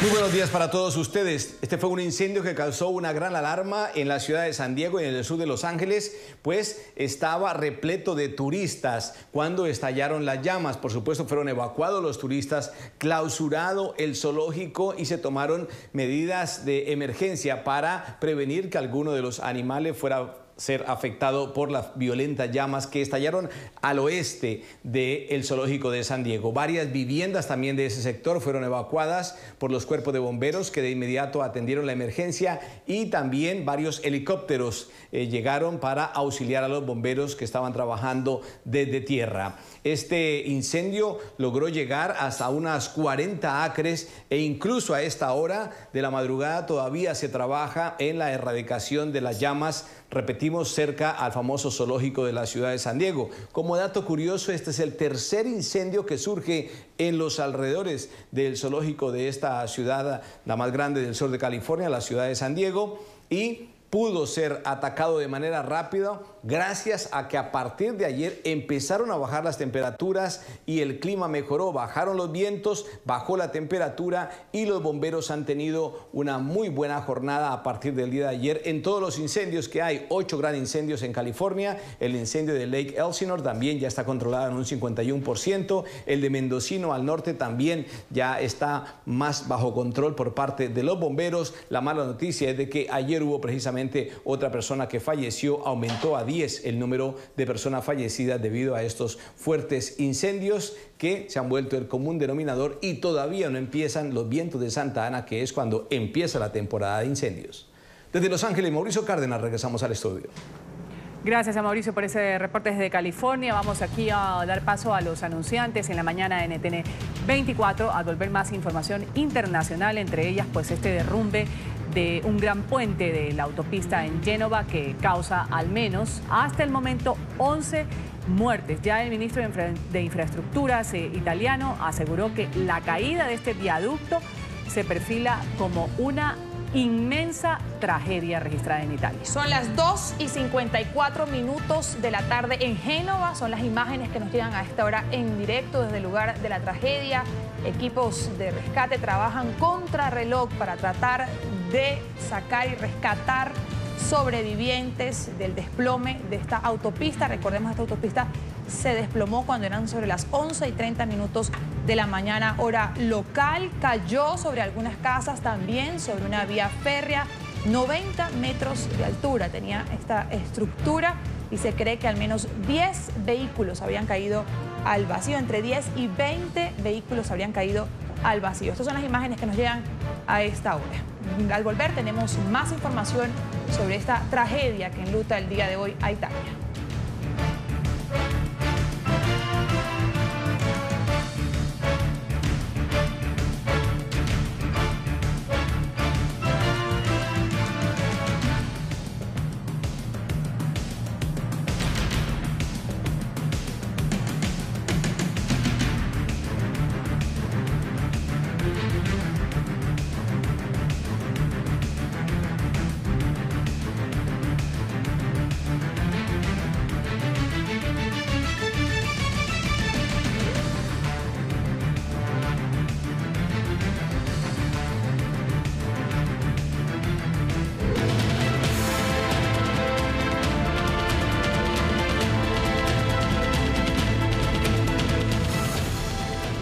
Muy buenos días para todos ustedes. Este fue un incendio que causó una gran alarma en la ciudad de San Diego y en el sur de Los Ángeles, pues estaba repleto de turistas cuando estallaron las llamas. Por supuesto, fueron evacuados los turistas, clausurado el zoológico y se tomaron medidas de emergencia para prevenir que alguno de los animales fuera ser afectado por las violentas llamas que estallaron al oeste del zoológico de San Diego. Varias viviendas también de ese sector fueron evacuadas por los cuerpos de bomberos que de inmediato atendieron la emergencia, y también varios helicópteros llegaron para auxiliar a los bomberos que estaban trabajando desde tierra. Este incendio logró llegar hasta unas 40 acres e incluso a esta hora de la madrugada todavía se trabaja en la erradicación de las llamas, repetimos, cerca al famoso zoológico de la ciudad de San Diego. Como dato curioso, este es el tercer incendio que surge en los alrededores del zoológico de esta ciudad, la más grande del sur de California, la ciudad de San Diego, y pudo ser atacado de manera rápida gracias a que a partir de ayer empezaron a bajar las temperaturas y el clima mejoró, bajaron los vientos, bajó la temperatura y los bomberos han tenido una muy buena jornada a partir del día de ayer en todos los incendios que hay. 8 grandes incendios en California, el incendio de Lake Elsinore también ya está controlado en un 51%, el de Mendocino al norte también ya está más bajo control por parte de los bomberos. La mala noticia es de que ayer hubo precisamente otra persona que falleció, aumentó a 10 el número de personas fallecidas debido a estos fuertes incendios que se han vuelto el común denominador y todavía no empiezan los vientos de Santa Ana, que es cuando empieza la temporada de incendios. Desde Los Ángeles, Mauricio Cárdenas, regresamos al estudio. Gracias a Mauricio por ese reporte desde California. Vamos aquí a dar paso a los anunciantes en la mañana de NTN 24 a volver más información internacional, entre ellas pues este derrumbe de un gran puente de la autopista en Génova que causa al menos hasta el momento 11 muertes. Ya el ministro de Infraestructuras italiano aseguró que la caída de este viaducto se perfila como una inmensa tragedia registrada en Italia. Son las 2:54 de la tarde en Génova. Son las imágenes que nos llegan a esta hora en directo desde el lugar de la tragedia. Equipos de rescate trabajan contrarreloj para tratar de sacar y rescatar sobrevivientes del desplome de esta autopista. Recordemos, esta autopista se desplomó cuando eran sobre las 11:30 de la mañana, hora local. Cayó sobre algunas casas, también sobre una vía férrea. 90 metros de altura tenía esta estructura y se cree que al menos 10 vehículos habían caído al vacío. Entre 10 y 20 vehículos habrían caído al vacío. Estas son las imágenes que nos llegan a esta hora. Al volver tenemos más información sobre esta tragedia que enluta el día de hoy a Italia.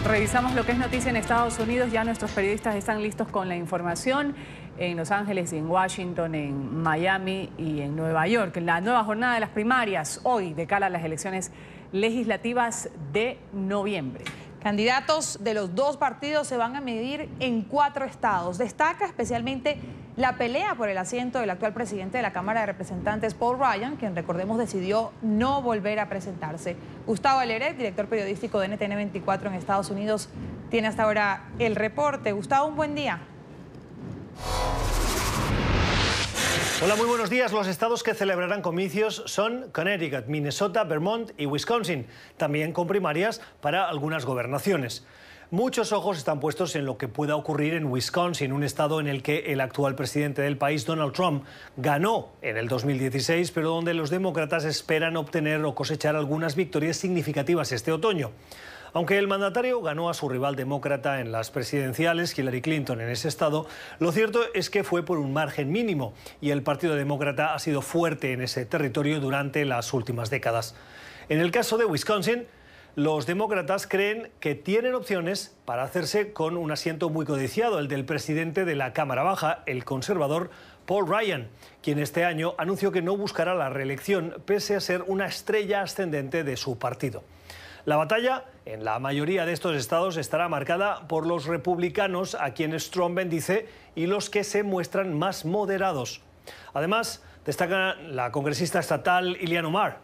Revisamos lo que es noticia en Estados Unidos. Ya nuestros periodistas están listos con la información en Los Ángeles, en Washington, en Miami y en Nueva York. La nueva jornada de las primarias hoy de cara a las elecciones legislativas de noviembre. Candidatos de los dos partidos se van a medir en 4 estados. Destaca especialmente la pelea por el asiento del actual presidente de la Cámara de Representantes, Paul Ryan, quien, recordemos, decidió no volver a presentarse. Gustavo Aleret, director periodístico de NTN 24 en Estados Unidos, tiene hasta ahora el reporte. Gustavo, un buen día. Hola, muy buenos días. Los estados que celebrarán comicios son Connecticut, Minnesota, Vermont y Wisconsin, también con primarias para algunas gobernaciones. Muchos ojos están puestos en lo que pueda ocurrir en Wisconsin, un estado en el que el actual presidente del país, Donald Trump, ganó en el 2016, pero donde los demócratas esperan obtener o cosechar algunas victorias significativas este otoño. Aunque el mandatario ganó a su rival demócrata en las presidenciales, Hillary Clinton, en ese estado, lo cierto es que fue por un margen mínimo y el Partido Demócrata ha sido fuerte en ese territorio durante las últimas décadas. En el caso de Wisconsin, los demócratas creen que tienen opciones para hacerse con un asiento muy codiciado, el del presidente de la Cámara Baja, el conservador Paul Ryan, quien este año anunció que no buscará la reelección pese a ser una estrella ascendente de su partido. La batalla en la mayoría de estos estados estará marcada por los republicanos, a quienes Trump bendice, y los que se muestran más moderados. Además, destaca la congresista estatal Ilhan Omar,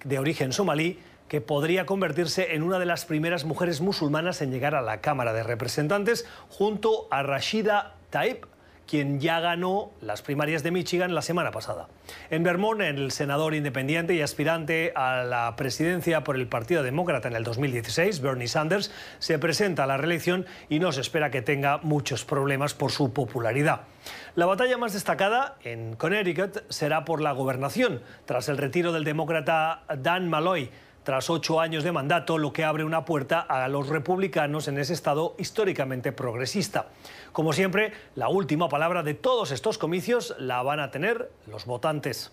de origen somalí, que podría convertirse en una de las primeras mujeres musulmanas en llegar a la Cámara de Representantes, junto a Rashida Tlaib, quien ya ganó las primarias de Michigan la semana pasada. En Vermont, el senador independiente y aspirante a la presidencia por el Partido Demócrata en el 2016, Bernie Sanders, se presenta a la reelección y no se espera que tenga muchos problemas por su popularidad. La batalla más destacada en Connecticut será por la gobernación, tras el retiro del demócrata Dan Malloy, tras 8 años de mandato, lo que abre una puerta a los republicanos en ese estado históricamente progresista. Como siempre, la última palabra de todos estos comicios la van a tener los votantes.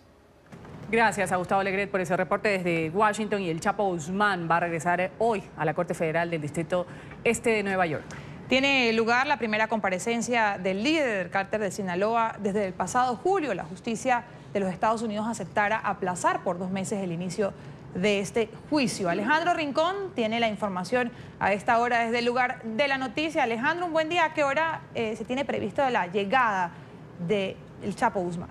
Gracias a Gustavo Aleret por ese reporte desde Washington. Y el Chapo Guzmán va a regresar hoy a la Corte Federal del Distrito Este de Nueva York. Tiene lugar la primera comparecencia del líder del cártel de Sinaloa desde el pasado julio. La justicia de los Estados Unidos aceptara aplazar por 2 meses el inicio de este juicio. Alejandro Rincón tiene la información a esta hora desde el lugar de la noticia. Alejandro, un buen día. ¿A qué hora se tiene previsto la llegada del Chapo Guzmán?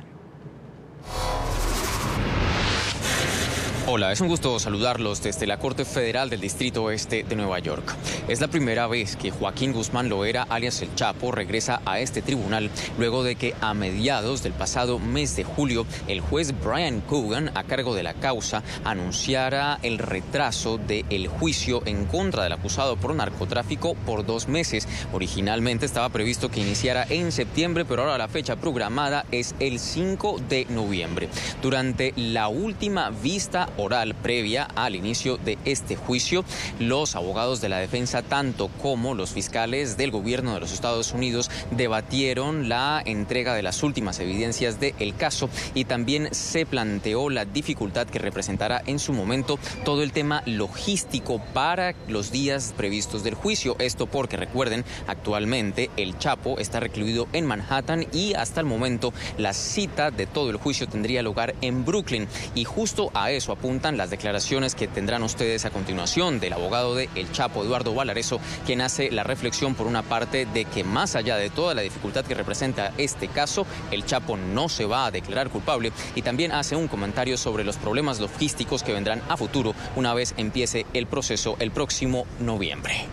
Hola, es un gusto saludarlos desde la Corte Federal del Distrito Oeste de Nueva York. Es la primera vez que Joaquín Guzmán Loera, alias El Chapo, regresa a este tribunal luego de que a mediados del pasado mes de julio el juez Brian Coogan, a cargo de la causa, anunciara el retraso del juicio en contra del acusado por narcotráfico por 2 meses. Originalmente estaba previsto que iniciara en septiembre, pero ahora la fecha programada es el 5 de noviembre. Durante la última vista oral previa al inicio de este juicio, los abogados de la defensa, tanto como los fiscales del gobierno de los Estados Unidos, debatieron la entrega de las últimas evidencias del caso y también se planteó la dificultad que representará en su momento todo el tema logístico para los días previstos del juicio. Esto porque, recuerden, actualmente el Chapo está recluido en Manhattan y hasta el momento la cita de todo el juicio tendría lugar en Brooklyn, y justo a eso apuntan las declaraciones que tendrán ustedes a continuación del abogado de El Chapo, Eduardo Valareso, quien hace la reflexión, por una parte, de que más allá de toda la dificultad que representa este caso, El Chapo no se va a declarar culpable, y también hace un comentario sobre los problemas logísticos que vendrán a futuro una vez empiece el proceso el próximo noviembre.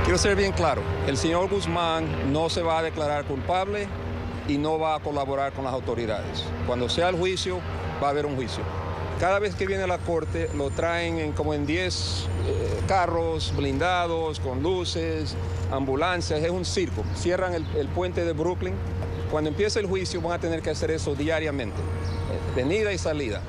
Quiero ser bien claro, el señor Guzmán no se va a declarar culpable y no va a colaborar con las autoridades. Cuando sea el juicio, va a haber un juicio. Cada vez que viene a la corte lo traen como en 10 carros blindados, con luces, ambulancias, es un circo. Cierran el puente de Brooklyn. Cuando empiece el juicio van a tener que hacer eso diariamente, venida y salida.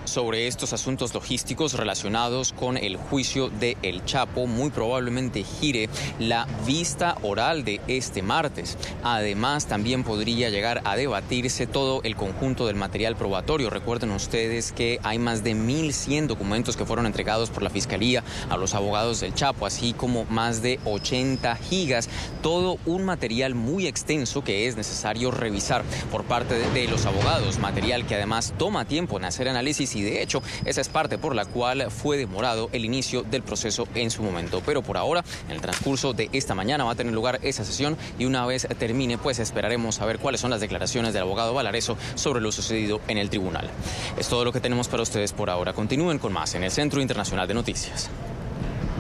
sobre estos asuntos logísticos relacionados con el juicio de El Chapo. Muy probablemente gire la vista oral de este martes. Además, también podría llegar a debatirse todo el conjunto del material probatorio. Recuerden ustedes que hay más de 1.100 documentos que fueron entregados por la Fiscalía a los abogados del Chapo, así como más de 80 gigas. Todo un material muy extenso que es necesario revisar por parte de los abogados. Material que además toma tiempo en hacer análisis y de hecho esa es parte por la cual fue demorado el inicio del proceso en su momento. Pero por ahora, en el transcurso de esta mañana va a tener lugar esa sesión y una vez termine, pues esperaremos a ver cuáles son las declaraciones del abogado Valareso sobre lo sucedido en el tribunal. Es todo lo que tenemos para ustedes por ahora. Continúen con más en el Centro Internacional de Noticias.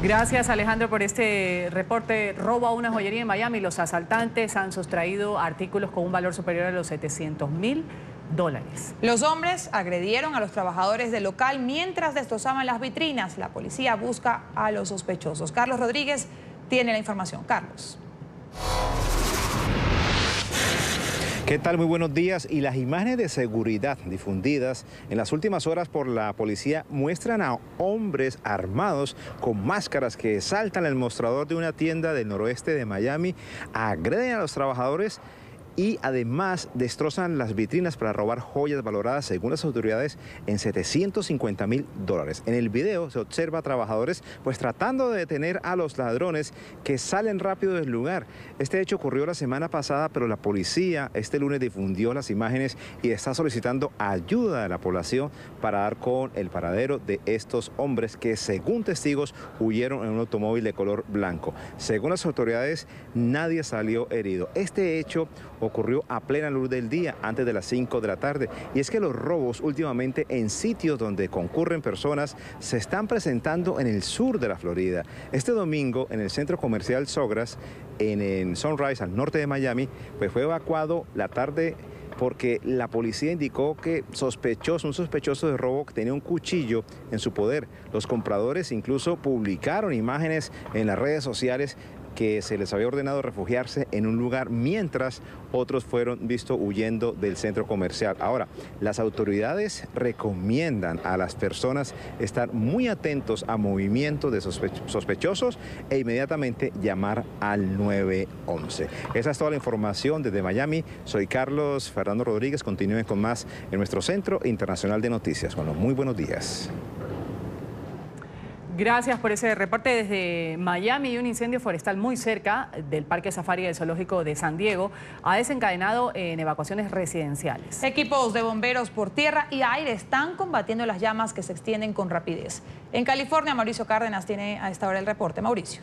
Gracias, Alejandro, por este reporte. Robo a una joyería en Miami. Los asaltantes han sustraído artículos con un valor superior a los $700.000. Los hombres agredieron a los trabajadores del local mientras destrozaban las vitrinas. La policía busca a los sospechosos. Carlos Rodríguez tiene la información. Carlos. ¿Qué tal? Muy buenos días. Y las imágenes de seguridad difundidas en las últimas horas por la policía muestran a hombres armados con máscaras que saltan el mostrador de una tienda del noroeste de Miami, agreden a los trabajadores y además destrozan las vitrinas para robar joyas valoradas, según las autoridades, en $750.000. En el video se observa a trabajadores pues tratando de detener a los ladrones que salen rápido del lugar. Este hecho ocurrió la semana pasada, pero la policía este lunes difundió las imágenes y está solicitando ayuda de la población para dar con el paradero de estos hombres que, según testigos, huyeron en un automóvil de color blanco. Según las autoridades, nadie salió herido. Este hecho ocurrió a plena luz del día, antes de las 5 de la tarde. Y es que los robos últimamente en sitios donde concurren personas se están presentando en el sur de la Florida. Este domingo, en el centro comercial Sogras, en Sunrise, al norte de Miami, pues fue evacuado la tarde porque la policía indicó que un sospechoso de robo que tenía un cuchillo en su poder. Los compradores incluso publicaron imágenes en las redes sociales que se les había ordenado refugiarse en un lugar mientras otros fueron vistos huyendo del centro comercial. Ahora, las autoridades recomiendan a las personas estar muy atentos a movimientos de sospechosos e inmediatamente llamar al 911. Esa es toda la información desde Miami. Soy Carlos Fernando Rodríguez. Continúen con más en nuestro Centro Internacional de Noticias. Bueno, muy buenos días. Gracias por ese reporte desde Miami. Y un incendio forestal muy cerca del Parque Safari del Zoológico de San Diego ha desencadenado en evacuaciones residenciales. Equipos de bomberos por tierra y aire están combatiendo las llamas que se extienden con rapidez. En California, Mauricio Cárdenas tiene a esta hora el reporte. Mauricio.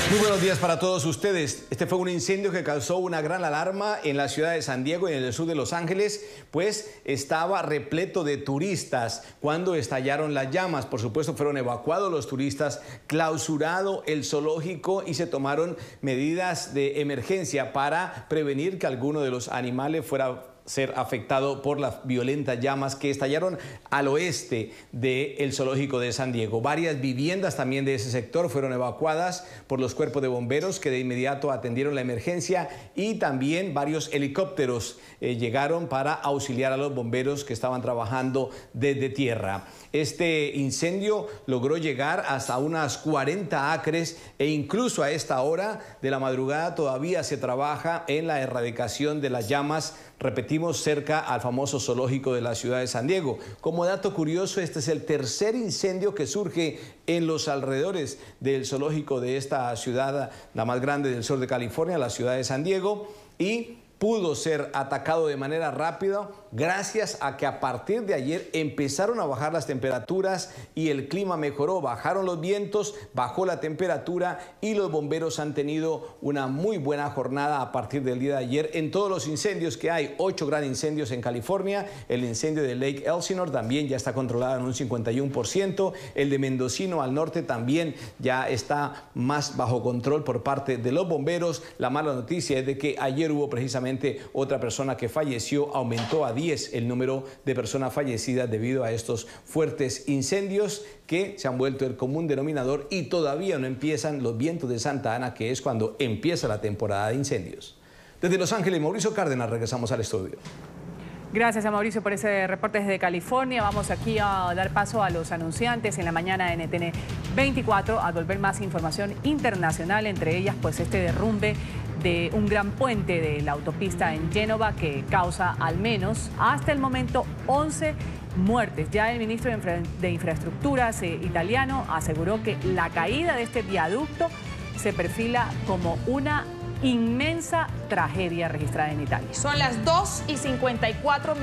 Muy buenos días para todos ustedes. Este fue un incendio que causó una gran alarma en la ciudad de San Diego y en el sur de Los Ángeles, pues estaba repleto de turistas cuando estallaron las llamas. Por supuesto, fueron evacuados los turistas, clausurado el zoológico y se tomaron medidas de emergencia para prevenir que alguno de los animales fuera ser afectado por las violentas llamas que estallaron al oeste del zoológico de San Diego. Varias viviendas también de ese sector fueron evacuadas por los cuerpos de bomberos que de inmediato atendieron la emergencia y también varios helicópteros llegaron para auxiliar a los bomberos que estaban trabajando desde tierra. Este incendio logró llegar hasta unas 40 acres e incluso a esta hora de la madrugada todavía se trabaja en la erradicación de las llamas, repetimos, cerca al famoso zoológico de la ciudad de San Diego. Como dato curioso, este es el tercer incendio que surge en los alrededores del zoológico de esta ciudad, la más grande del sur de California, la ciudad de San Diego, y pudo ser atacado de manera rápida gracias a que a partir de ayer empezaron a bajar las temperaturas y el clima mejoró, bajaron los vientos, bajó la temperatura y los bomberos han tenido una muy buena jornada a partir del día de ayer en todos los incendios que hay. 8 grandes incendios en California, el incendio de Lake Elsinore también ya está controlado en un 51%, el de Mendocino al norte también ya está más bajo control por parte de los bomberos. La mala noticia es de que ayer hubo precisamente otra persona que falleció, aumentó a 10 el número de personas fallecidas debido a estos fuertes incendios que se han vuelto el común denominador y todavía no empiezan los vientos de Santa Ana, que es cuando empieza la temporada de incendios. Desde Los Ángeles, Mauricio Cárdenas, regresamos al estudio. Gracias a Mauricio por ese reporte desde California. Vamos aquí a dar paso a los anunciantes en la mañana de NTN 24 a volver más información internacional, entre ellas pues este derrumbe de un gran puente de la autopista en Génova que causa al menos hasta el momento 11 muertes. Ya el ministro de Infraestructuras italiano aseguró que la caída de este viaducto se perfila como una inmensa tragedia registrada en Italia. Son las 2:54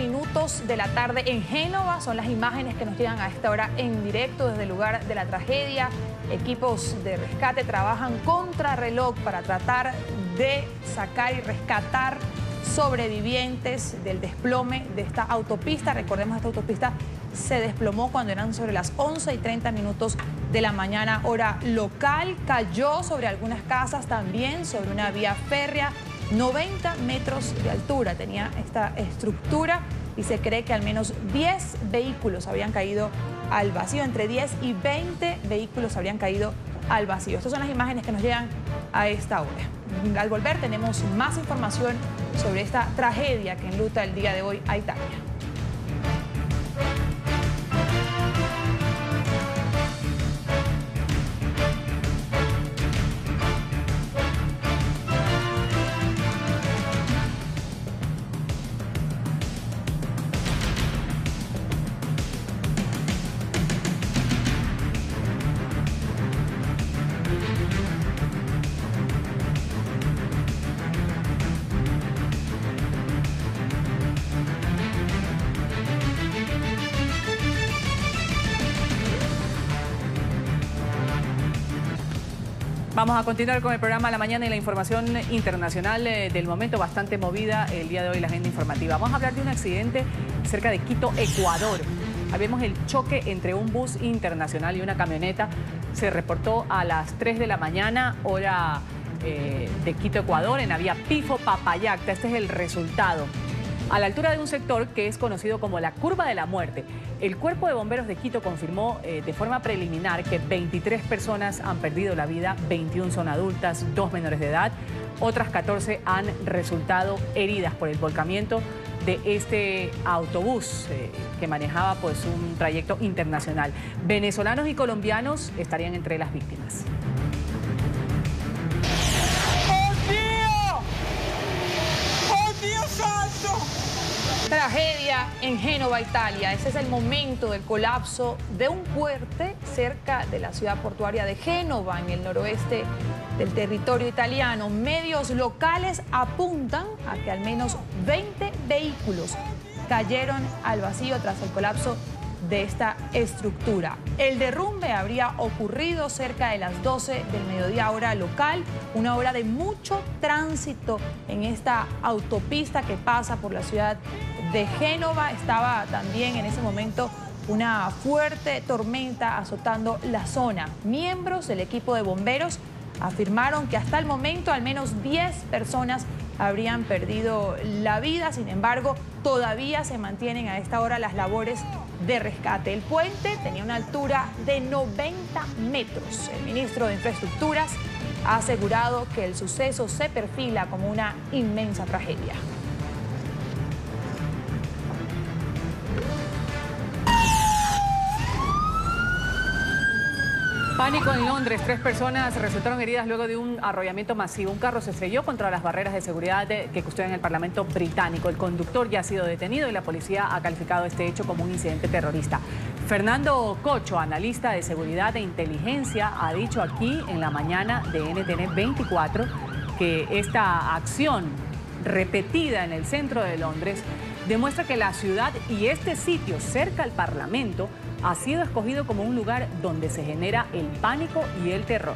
de la tarde en Génova. Son las imágenes que nos llegan a esta hora en directo desde el lugar de la tragedia. Equipos de rescate trabajan contrarreloj para tratar de sacar y rescatar sobrevivientes del desplome de esta autopista. Recordemos, esta autopista se desplomó cuando eran sobre las 11:30 de la mañana, hora local. Cayó sobre algunas casas, también sobre una vía férrea. 90 metros de altura tenía esta estructura y se cree que al menos 10 vehículos habían caído al vacío. Entre 10 y 20 vehículos habrían caído al vacío. Estas son las imágenes que nos llegan a esta hora. Al volver tenemos más información sobre esta tragedia que enluta el día de hoy a Italia. Vamos a continuar con el programa La Mañana y la información internacional del momento, bastante movida el día de hoy la agenda informativa. Vamos a hablar de un accidente cerca de Quito, Ecuador. Vemos el choque entre un bus internacional y una camioneta. Se reportó a las 3 de la mañana, hora de Quito, Ecuador, en la vía Pifo-Papayacta. Este es el resultado. A la altura de un sector que es conocido como la Curva de la Muerte, el Cuerpo de Bomberos de Quito confirmó de forma preliminar que 23 personas han perdido la vida, 21 son adultas, 2 menores de edad, otras 14 han resultado heridas por el volcamiento de este autobús que manejaba pues un trayecto internacional. Venezolanos y colombianos estarían entre las víctimas. Tragedia en Génova, Italia. Ese es el momento del colapso de un puente cerca de la ciudad portuaria de Génova, en el noroeste del territorio italiano. Medios locales apuntan a que al menos 20 vehículos cayeron al vacío tras el colapso de esta estructura. El derrumbe habría ocurrido cerca de las 12 del mediodía, hora local, una hora de mucho tránsito en esta autopista que pasa por la ciudad de Génova. Estaba también en ese momento una fuerte tormenta azotando la zona. Miembros del equipo de bomberos afirmaron que hasta el momento al menos 10 personas habrían perdido la vida. Sin embargo, todavía se mantienen a esta hora las labores de rescate. El puente tenía una altura de 90 metros. El ministro de Infraestructuras ha asegurado que el suceso se perfila como una inmensa tragedia. Pánico en Londres. 3 personas resultaron heridas luego de un arrollamiento masivo. Un carro se estrelló contra las barreras de seguridad que custodian el Parlamento británico. El conductor ya ha sido detenido y la policía ha calificado este hecho como un incidente terrorista. Fernando Cocho, analista de seguridad e inteligencia, ha dicho aquí en la mañana de NTN 24 que esta acción repetida en el centro de Londres demuestra que la ciudad y este sitio cerca al Parlamento ha sido escogido como un lugar donde se genera el pánico y el terror.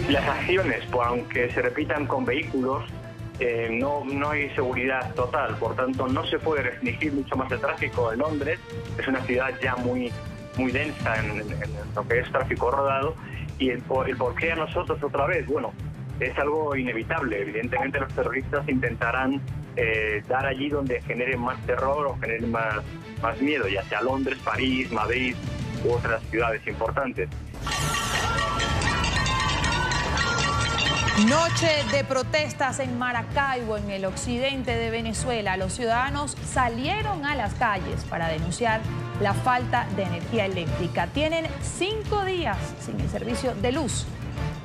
Las acciones, pues, aunque se repitan con vehículos, no hay seguridad total, por tanto no se puede restringir mucho más el tráfico en Londres. Es una ciudad ya muy densa en lo que es tráfico rodado, y el por qué a nosotros otra vez, bueno, es algo inevitable. Evidentemente los terroristas intentarán dar allí donde generen más terror o generen más miedo, ya sea Londres, París, Madrid u otras ciudades importantes. Noche de protestas en Maracaibo, en el occidente de Venezuela. Los ciudadanos salieron a las calles para denunciar la falta de energía eléctrica. Tienen 5 días sin el servicio de luz.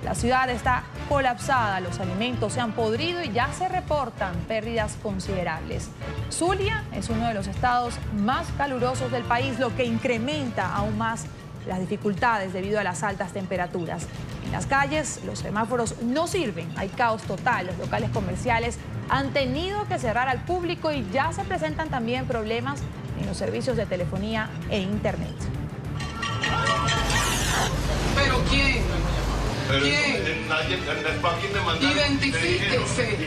La ciudad está colapsada, los alimentos se han podrido y ya se reportan pérdidas considerables. Zulia es uno de los estados más calurosos del país, lo que incrementa aún más las dificultades debido a las altas temperaturas. En las calles los semáforos no sirven, hay caos total, los locales comerciales han tenido que cerrar al público y ya se presentan también problemas en los servicios de telefonía e internet. ¿Pero quién? ¿Quién? Identifíquese.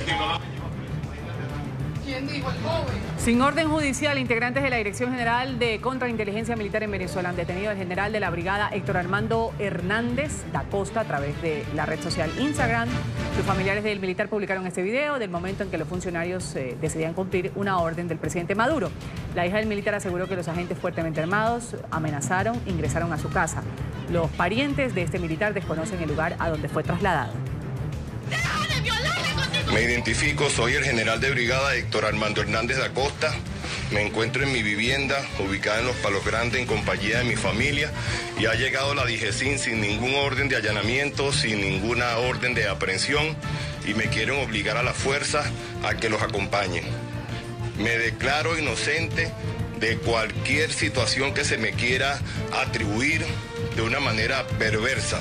¿Quién dijo el joven? Sin orden judicial, integrantes de la Dirección General de Contrainteligencia Militar en Venezuela han detenido al general de la brigada Héctor Armando Hernández da Costa a través de la red social Instagram. Los familiares del militar publicaron este video del momento en que los funcionarios decidían cumplir una orden del presidente Maduro. La hija del militar aseguró que los agentes fuertemente armados amenazaron, ingresaron a su casa. Los parientes de este militar desconocen el lugar a donde fue trasladado. Me identifico, soy el general de brigada Héctor Armando Hernández da Costa. Me encuentro en mi vivienda, ubicada en Los Palos Grandes, en compañía de mi familia, y ha llegado la DIJESIN sin ningún orden de allanamiento, sin ninguna orden de aprehensión, y me quieren obligar a la fuerza a que los acompañen. Me declaro inocente de cualquier situación que se me quiera atribuir de una manera perversa.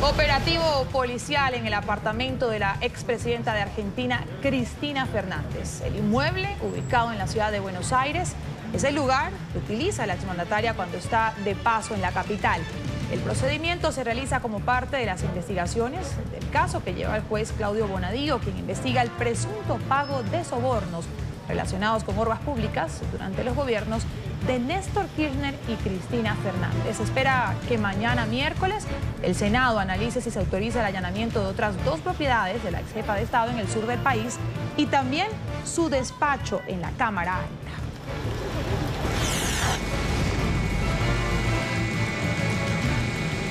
Operativo policial en el apartamento de la expresidenta de Argentina, Cristina Fernández. El inmueble, ubicado en la ciudad de Buenos Aires, es el lugar que utiliza la exmandataria cuando está de paso en la capital. El procedimiento se realiza como parte de las investigaciones del caso que lleva el juez Claudio Bonadío, quien investiga el presunto pago de sobornos relacionados con obras públicas durante los gobiernos de Néstor Kirchner y Cristina Fernández. Se espera que mañana miércoles el Senado analice si se autoriza el allanamiento de otras 2 propiedades de la ex jefa de Estado en el sur del país y también su despacho en la Cámara Alta.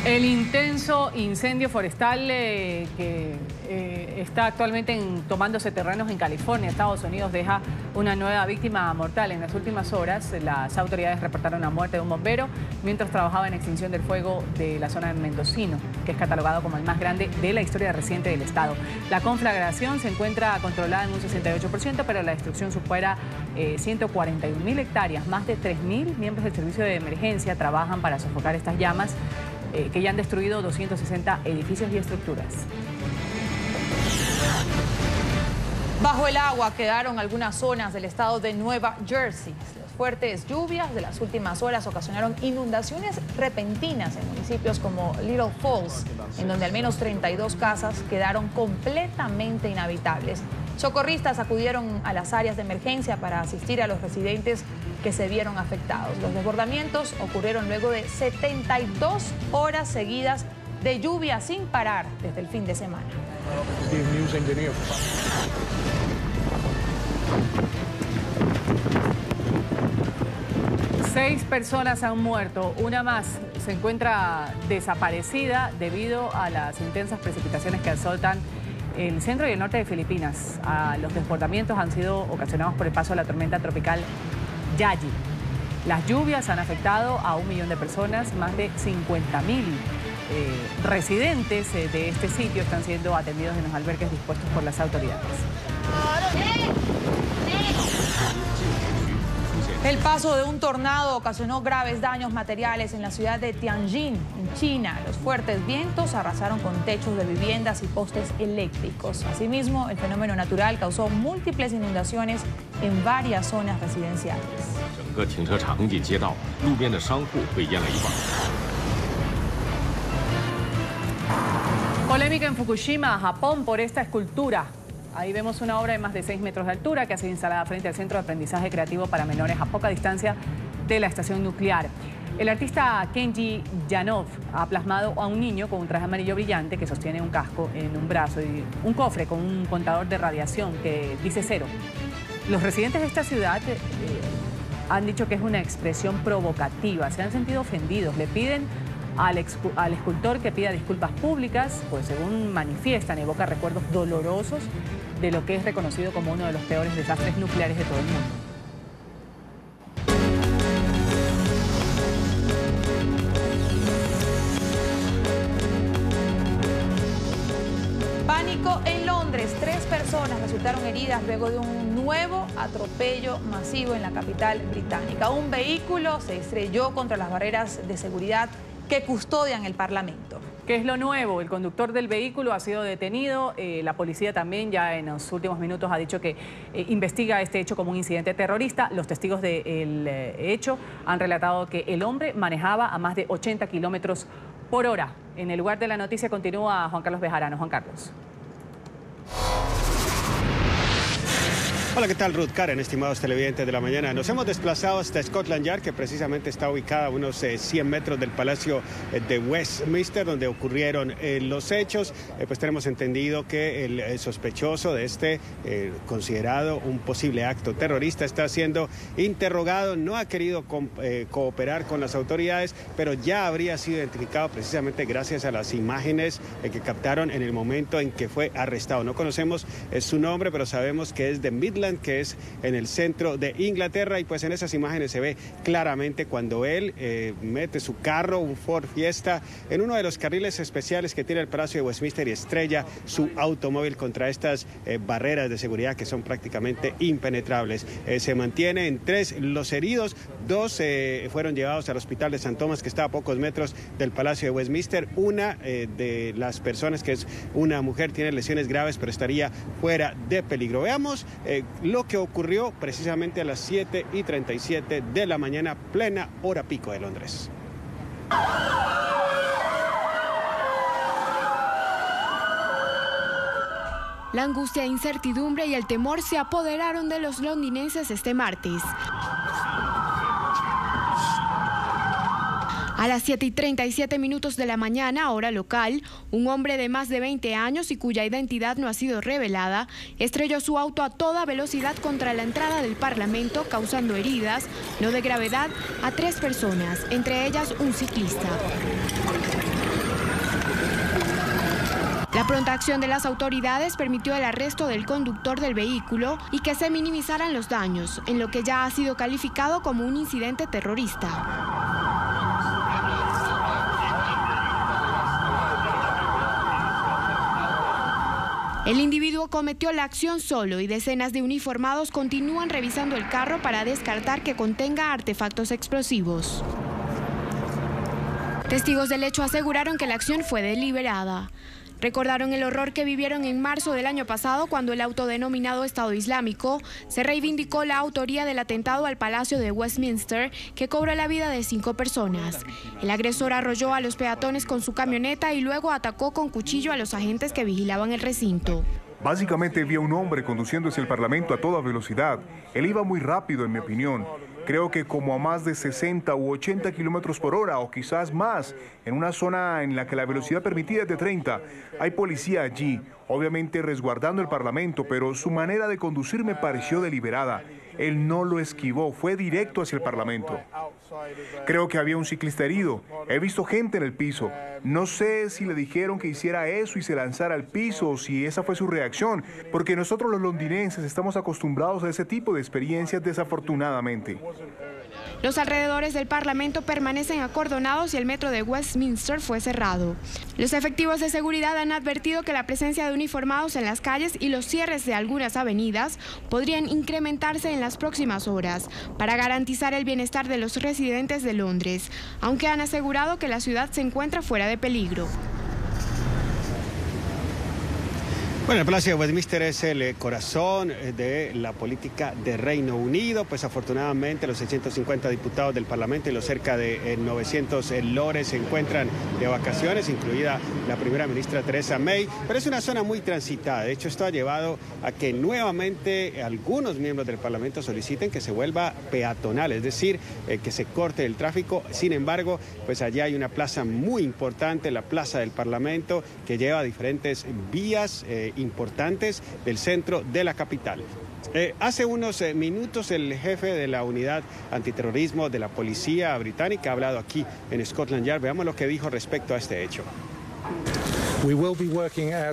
El intenso incendio forestal que está actualmente tomándose terrenos en California, Estados Unidos, deja una nueva víctima mortal. En las últimas horas, las autoridades reportaron la muerte de un bombero mientras trabajaba en extinción del fuego de la zona de Mendocino, que es catalogado como el más grande de la historia reciente del estado. La conflagración se encuentra controlada en un 68%, pero la destrucción supera 141.000 hectáreas. Más de 3.000 miembros del servicio de emergencia trabajan para sofocar estas llamas que ya han destruido 260 edificios y estructuras. Bajo el agua quedaron algunas zonas del estado de Nueva Jersey. Las fuertes lluvias de las últimas horas ocasionaron inundaciones repentinas en municipios como Little Falls, en donde al menos 32 casas quedaron completamente inhabitables. Socorristas acudieron a las áreas de emergencia para asistir a los residentes que se vieron afectados. Los desbordamientos ocurrieron luego de 72 horas seguidas de lluvia sin parar desde el fin de semana. 6 personas han muerto, una más se encuentra desaparecida debido a las intensas precipitaciones que azotan el centro y el norte de Filipinas. Los desbordamientos han sido ocasionados por el paso de la tormenta tropical Yayi. Las lluvias han afectado a 1 millón de personas, más de 50.000 residentes de este sitio están siendo atendidos en los albergues dispuestos por las autoridades. El paso de un tornado ocasionó graves daños materiales en la ciudad de Tianjin, en China. Los fuertes vientos arrasaron con techos de viviendas y postes eléctricos. Asimismo, el fenómeno natural causó múltiples inundaciones en varias zonas residenciales. Polémica en Fukushima, Japón, por esta escultura. Ahí vemos una obra de más de 6 metros de altura que ha sido instalada frente al Centro de Aprendizaje Creativo para Menores a poca distancia de la estación nuclear. El artista Kenji Yanov ha plasmado a un niño con un traje amarillo brillante que sostiene un casco en un brazo y un cofre con un contador de radiación que dice 0. Los residentes de esta ciudad han dicho que es una expresión provocativa, se han sentido ofendidos, le piden al escultor que pida disculpas públicas, pues según manifiestan, evoca recuerdos dolorosos de lo que es reconocido como uno de los peores desastres nucleares de todo el mundo. Pánico en Londres. 3 personas resultaron heridas luego de un nuevo atropello masivo en la capital británica. Un vehículo se estrelló contra las barreras de seguridad que custodian el Parlamento. ¿Qué es lo nuevo? El conductor del vehículo ha sido detenido. La policía también ya en los últimos minutos ha dicho que investiga este hecho como un incidente terrorista. Los testigos del hecho han relatado que el hombre manejaba a más de 80 kilómetros por hora. En el lugar de la noticia continúa Juan Carlos Bejarano. Juan Carlos. Hola, ¿qué tal, Ruth? Karen, estimados televidentes de la mañana. Nos hemos desplazado hasta Scotland Yard, que precisamente está ubicada a unos 100 metros del Palacio de Westminster, donde ocurrieron los hechos. Pues tenemos entendido que el sospechoso de este considerado un posible acto terrorista está siendo interrogado. No ha querido cooperar con las autoridades, pero ya habría sido identificado precisamente gracias a las imágenes que captaron en el momento en que fue arrestado. No conocemos su nombre, pero sabemos que es de Midland, que es en el centro de Inglaterra, y pues en esas imágenes se ve claramente cuando él mete su carro, un Ford Fiesta, en uno de los carriles especiales que tiene el Palacio de Westminster y estrella su automóvil contra estas barreras de seguridad que son prácticamente impenetrables. Se mantiene en 3 los heridos, 2 fueron llevados al hospital de St. Thomas, que está a pocos metros del Palacio de Westminster. Una de las personas, que es una mujer, tiene lesiones graves, pero estaría fuera de peligro. Veamos lo que ocurrió precisamente a las 7:37 de la mañana, plena hora pico de Londres. La angustia, incertidumbre y el temor se apoderaron de los londinenses este martes. A las 7:37 de la mañana, hora local, un hombre de más de 20 años y cuya identidad no ha sido revelada, estrelló su auto a toda velocidad contra la entrada del Parlamento, causando heridas, no de gravedad, a 3 personas, entre ellas un ciclista. La pronta acción de las autoridades permitió el arresto del conductor del vehículo y que se minimizaran los daños, en lo que ya ha sido calificado como un incidente terrorista. El individuo cometió la acción solo y decenas de uniformados continúan revisando el carro para descartar que contenga artefactos explosivos. Testigos del hecho aseguraron que la acción fue deliberada. Recordaron el horror que vivieron en marzo del año pasado cuando el autodenominado Estado Islámico se reivindicó la autoría del atentado al Palacio de Westminster que cobró la vida de 5 personas. El agresor arrolló a los peatones con su camioneta y luego atacó con cuchillo a los agentes que vigilaban el recinto. Básicamente vi a un hombre conduciendo hacia el Parlamento a toda velocidad. Él iba muy rápido, en mi opinión. Creo que como a más de 60 u 80 kilómetros por hora o quizás más, en una zona en la que la velocidad permitida es de 30. Hay policía allí, obviamente resguardando el Parlamento, pero su manera de conducir me pareció deliberada. Él no lo esquivó, fue directo hacia el Parlamento. Creo que había un ciclista herido. He visto gente en el piso. No sé si le dijeron que hiciera eso y se lanzara al piso o si esa fue su reacción, porque nosotros los londinenses estamos acostumbrados a ese tipo de experiencias, desafortunadamente. Los alrededores del Parlamento permanecen acordonados y el metro de Westminster fue cerrado. Los efectivos de seguridad han advertido que la presencia de uniformados en las calles y los cierres de algunas avenidas podrían incrementarse en las próximas horas para garantizar el bienestar de los residentes de Londres, aunque han asegurado que la ciudad se encuentra fuera de peligro. Bueno, el Palacio de Westminster es el corazón de la política de Reino Unido. Pues afortunadamente los 650 diputados del Parlamento y los cerca de 900 lores se encuentran de vacaciones, incluida la primera ministra Theresa May. Pero es una zona muy transitada. De hecho, esto ha llevado a que nuevamente algunos miembros del Parlamento soliciten que se vuelva peatonal, es decir, que se corte el tráfico. Sin embargo, pues allá hay una plaza muy importante, la Plaza del Parlamento, que lleva diferentes vías importantes del centro de la capital. Hace unos minutos el jefe de la unidad antiterrorismo de la policía británica ha hablado aquí en Scotland Yard. Veamos lo que dijo respecto a este hecho.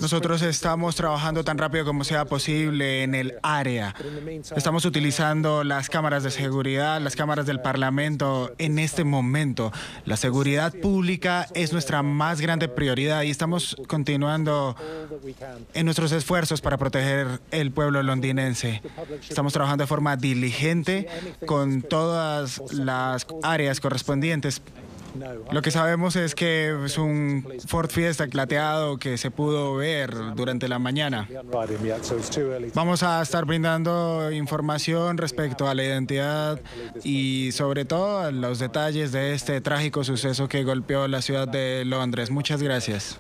Nosotros estamos trabajando tan rápido como sea posible en el área. Estamos utilizando las cámaras de seguridad, las cámaras del Parlamento en este momento. La seguridad pública es nuestra más grande prioridad y estamos continuando en nuestros esfuerzos para proteger el pueblo londinense. Estamos trabajando de forma diligente con todas las áreas correspondientes. Lo que sabemos es que es un Ford Fiesta plateado que se pudo ver durante la mañana. Vamos a estar brindando información respecto a la identidad y sobre todo a los detalles de este trágico suceso que golpeó la ciudad de Londres. Muchas gracias.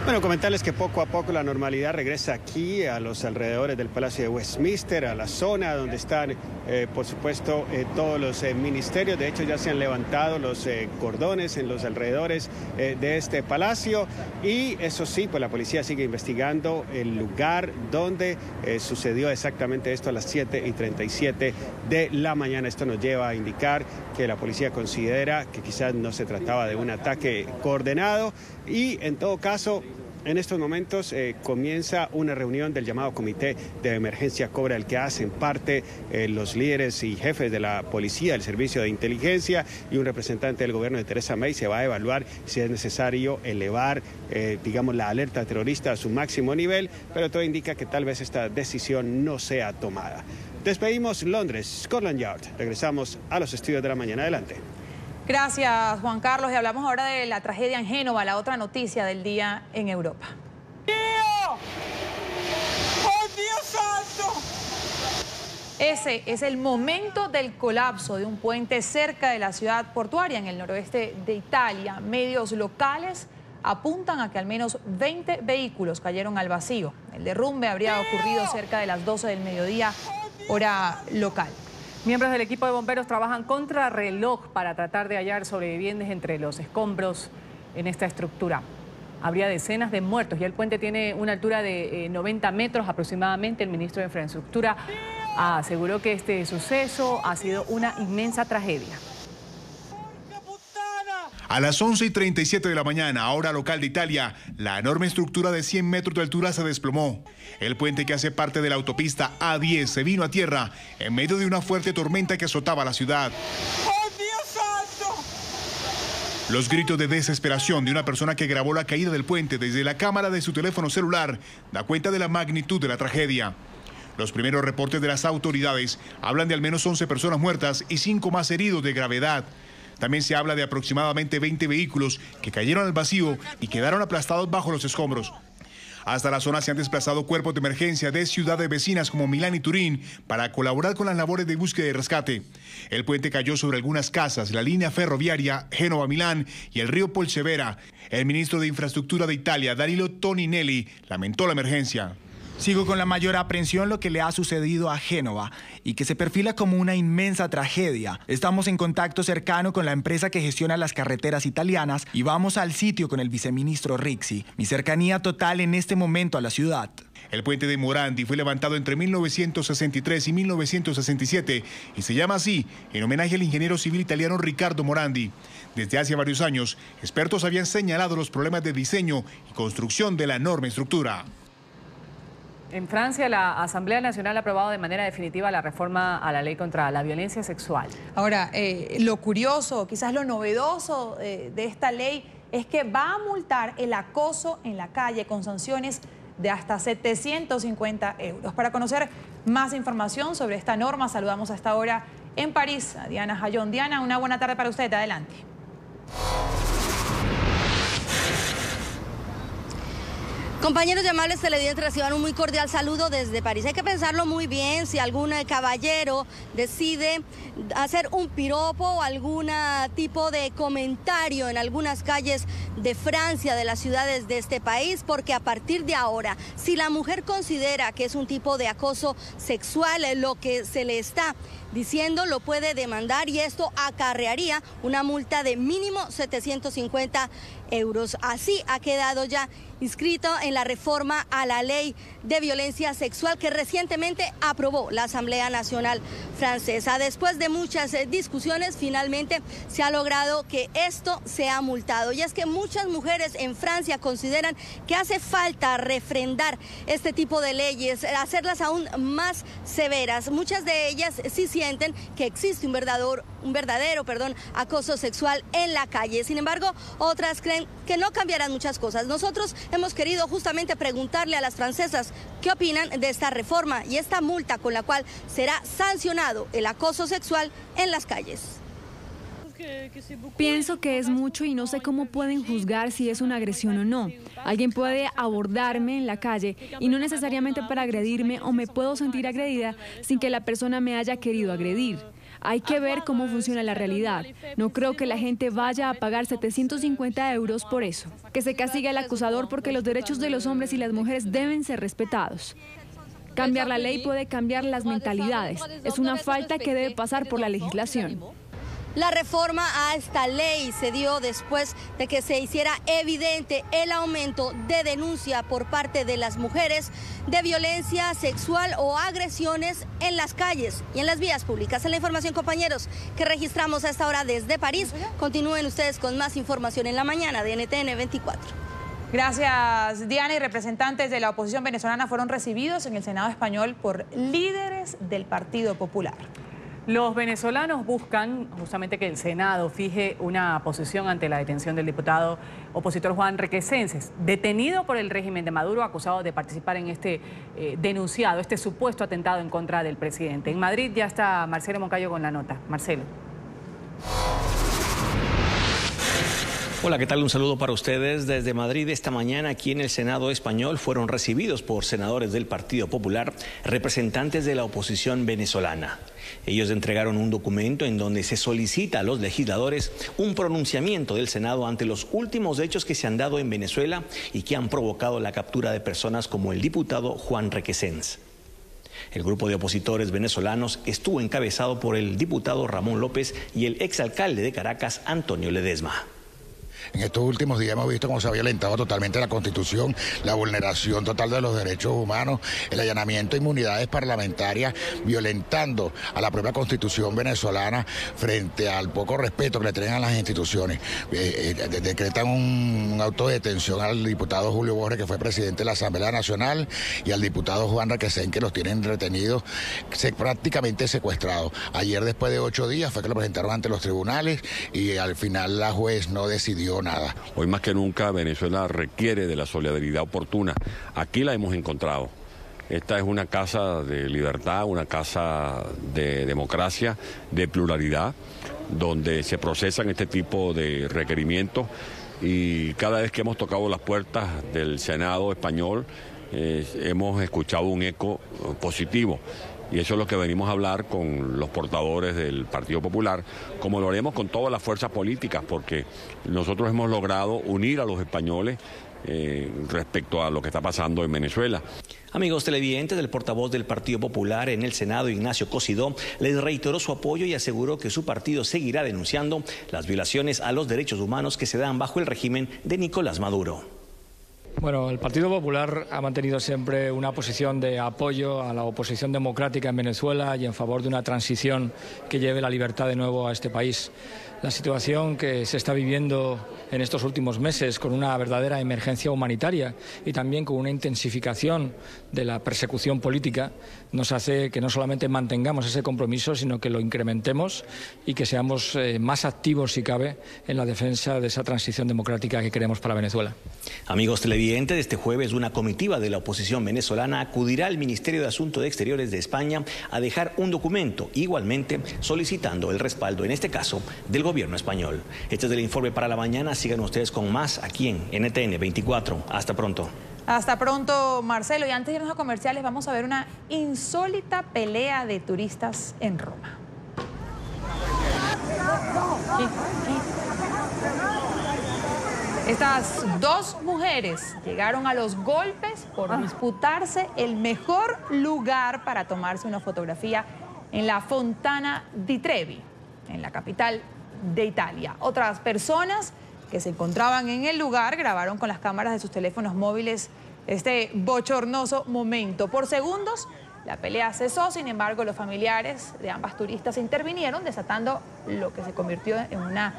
Bueno, comentarles que poco a poco la normalidad regresa aquí a los alrededores del Palacio de Westminster, a la zona donde están, por supuesto, todos los ministerios. De hecho, ya se han levantado los cordones en los alrededores de este palacio y eso sí, pues la policía sigue investigando el lugar donde sucedió exactamente esto a las 7:37 de la mañana. Esto nos lleva a indicar que la policía considera que quizás no se trataba de un ataque coordinado y en todo caso en estos momentos comienza una reunión del llamado Comité de Emergencia Cobra, el que hacen parte los líderes y jefes de la policía, el servicio de inteligencia y un representante del gobierno de Theresa May. Se va a evaluar si es necesario elevar, digamos, la alerta terrorista a su máximo nivel, pero todo indica que tal vez esta decisión no sea tomada. Despedimos Londres, Scotland Yard. Regresamos a los estudios de la mañana. Adelante. Gracias, Juan Carlos. Y hablamos ahora de la tragedia en Génova, la otra noticia del día en Europa. ¡Tío! ¡Oh, Dios santo! Ese es el momento del colapso de un puente cerca de la ciudad portuaria en el noroeste de Italia. Medios locales apuntan a que al menos 20 vehículos cayeron al vacío. El derrumbe habría ocurrido cerca de las 12 del mediodía, hora local. Miembros del equipo de bomberos trabajan contra reloj para tratar de hallar sobrevivientes entre los escombros en esta estructura. Habría decenas de muertos y el puente tiene una altura de 90 metros aproximadamente. El ministro de Infraestructura aseguró que este suceso ha sido una inmensa tragedia. A las 11:37 de la mañana, hora local de Italia, la enorme estructura de 100 metros de altura se desplomó. El puente que hace parte de la autopista A10 se vino a tierra en medio de una fuerte tormenta que azotaba la ciudad. ¡Oh, Dios santo! Los gritos de desesperación de una persona que grabó la caída del puente desde la cámara de su teléfono celular da cuenta de la magnitud de la tragedia. Los primeros reportes de las autoridades hablan de al menos 11 personas muertas y 5 más heridos de gravedad. También se habla de aproximadamente 20 vehículos que cayeron al vacío y quedaron aplastados bajo los escombros. Hasta la zona se han desplazado cuerpos de emergencia de ciudades vecinas como Milán y Turín para colaborar con las labores de búsqueda y rescate. El puente cayó sobre algunas casas, la línea ferroviaria Génova-Milán y el río Polcevera. El ministro de Infraestructura de Italia, Danilo Toninelli, lamentó la emergencia. Sigo con la mayor aprensión lo que le ha sucedido a Génova y que se perfila como una inmensa tragedia. Estamos en contacto cercano con la empresa que gestiona las carreteras italianas y vamos al sitio con el viceministro Rixi. Mi cercanía total en este momento a la ciudad. El puente de Morandi fue levantado entre 1963 y 1967 y se llama así en homenaje al ingeniero civil italiano Riccardo Morandi. Desde hace varios años, expertos habían señalado los problemas de diseño y construcción de la enorme estructura. En Francia, la Asamblea Nacional ha aprobado de manera definitiva la reforma a la ley contra la violencia sexual. Ahora, lo curioso, quizás lo novedoso de esta ley es que va a multar el acoso en la calle con sanciones de hasta 750 euros. Para conocer más información sobre esta norma, saludamos a esta hora en París a Diana Jayón. Diana, una buena tarde para usted. Adelante. Compañeros y amables televidentes, reciban un muy cordial saludo desde París. Hay que pensarlo muy bien si algún caballero decide hacer un piropo o algún tipo de comentario en algunas calles de Francia, de las ciudades de este país, porque a partir de ahora, si la mujer considera que es un tipo de acoso sexual, lo que se le está diciendo lo puede demandar y esto acarrearía una multa de mínimo 750 euros. Así ha quedado ya inscrito en la reforma a la ley de violencia sexual que recientemente aprobó la Asamblea Nacional Francesa. Después de muchas discusiones, finalmente se ha logrado que esto sea multado. Y es que muchas mujeres en Francia consideran que hace falta refrendar este tipo de leyes, hacerlas aún más severas. Muchas de ellas sí sienten que existe un verdadero acoso sexual en la calle. Sin embargo, otras creen que no cambiarán muchas cosas. Nosotros hemos querido justamente preguntarle a las francesas qué opinan de esta reforma y esta multa con la cual será sancionado el acoso sexual en las calles. Pienso que es mucho y no sé cómo pueden juzgar si es una agresión o no. Alguien puede abordarme en la calle y no necesariamente para agredirme, o me puedo sentir agredida sin que la persona me haya querido agredir. Hay que ver cómo funciona la realidad. No creo que la gente vaya a pagar 750 euros por eso. Que se castigue al acusador, porque los derechos de los hombres y las mujeres deben ser respetados. Cambiar la ley puede cambiar las mentalidades. Es una falta que debe pasar por la legislación. La reforma a esta ley se dio después de que se hiciera evidente el aumento de denuncia por parte de las mujeres de violencia sexual o agresiones en las calles y en las vías públicas. En la información, compañeros, que registramos a esta hora desde París. Continúen ustedes con más información en la mañana de NTN 24. Gracias, Diana. Y representantes de la oposición venezolana fueron recibidos en el Senado español por líderes del Partido Popular. Los venezolanos buscan justamente que el Senado fije una posición ante la detención del diputado opositor Juan Requesens, detenido por el régimen de Maduro, acusado de participar en este supuesto atentado en contra del presidente. En Madrid ya está Marcelo Moncayo con la nota. Marcelo. Hola, ¿qué tal? Un saludo para ustedes desde Madrid. Esta mañana aquí en el Senado español fueron recibidos por senadores del Partido Popular representantes de la oposición venezolana. Ellos entregaron un documento en donde se solicita a los legisladores un pronunciamiento del Senado ante los últimos hechos que se han dado en Venezuela y que han provocado la captura de personas como el diputado Juan Requesens. El grupo de opositores venezolanos estuvo encabezado por el diputado Ramón López y el exalcalde de Caracas, Antonio Ledesma. En estos últimos días hemos visto cómo se ha violentado totalmente la Constitución, la vulneración total de los derechos humanos, el allanamiento de inmunidades parlamentarias, violentando a la propia Constitución venezolana frente al poco respeto que le tienen a las instituciones. Decretan un auto de detención al diputado Julio Borges, que fue presidente de la Asamblea Nacional, y al diputado Juan Requesens, que los tienen retenidos, prácticamente secuestrados. Ayer, después de 8 días, fue que lo presentaron ante los tribunales y al final la juez no decidió nada. Hoy más que nunca Venezuela requiere de la solidaridad oportuna. Aquí la hemos encontrado. Esta es una casa de libertad, una casa de democracia, de pluralidad, donde se procesan este tipo de requerimientos, y cada vez que hemos tocado las puertas del Senado español hemos escuchado un eco positivo. Y eso es lo que venimos a hablar con los portadores del Partido Popular, como lo haremos con todas las fuerzas políticas, porque nosotros hemos logrado unir a los españoles respecto a lo que está pasando en Venezuela. Amigos televidentes, el portavoz del Partido Popular en el Senado, Ignacio Cosidó, les reiteró su apoyo y aseguró que su partido seguirá denunciando las violaciones a los derechos humanos que se dan bajo el régimen de Nicolás Maduro. Bueno, el Partido Popular ha mantenido siempre una posición de apoyo a la oposición democrática en Venezuela y en favor de una transición que lleve la libertad de nuevo a este país. La situación que se está viviendo en estos últimos meses, con una verdadera emergencia humanitaria y también con una intensificación de la persecución política, nos hace que no solamente mantengamos ese compromiso, sino que lo incrementemos y que seamos más activos, si cabe, en la defensa de esa transición democrática que queremos para Venezuela. Amigos televidentes, este jueves una comitiva de la oposición venezolana acudirá al Ministerio de Asuntos Exteriores de España a dejar un documento, igualmente solicitando el respaldo, en este caso, del gobierno español. Este es el informe para la mañana. Sigan ustedes con más aquí en NTN 24. Hasta pronto. Hasta pronto, Marcelo. Y antes de irnos a comerciales, vamos a ver una insólita pelea de turistas en Roma. Estas dos mujeres llegaron a los golpes por disputarse el mejor lugar para tomarse una fotografía en la Fontana di Trevi, en la capital de Italia. Otras personas que se encontraban en el lugar grabaron con las cámaras de sus teléfonos móviles este bochornoso momento. Por segundos, la pelea cesó, sin embargo, los familiares de ambas turistas intervinieron, desatando lo que se convirtió en una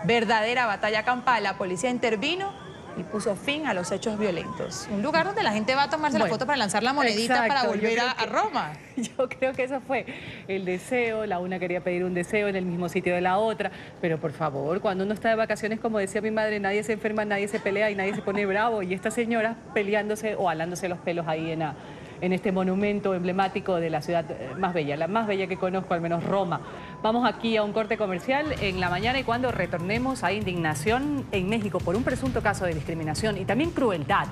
verdadera batalla campal. La policía intervino y puso fin a los hechos violentos. Un lugar donde la gente va a tomarse la foto para lanzar la monedita, exacto, para volver a Roma. Yo creo que eso fue el deseo. La una quería pedir un deseo en el mismo sitio de la otra. Pero por favor, cuando uno está de vacaciones, como decía mi madre, nadie se enferma, nadie se pelea y nadie se pone bravo. Y esta señora peleándose o alándose los pelos ahí en este monumento emblemático de la ciudad más bella, la más bella que conozco, al menos Roma. Vamos aquí a un corte comercial en la mañana y cuando retornemos hay indignación en México por un presunto caso de discriminación y también crueldad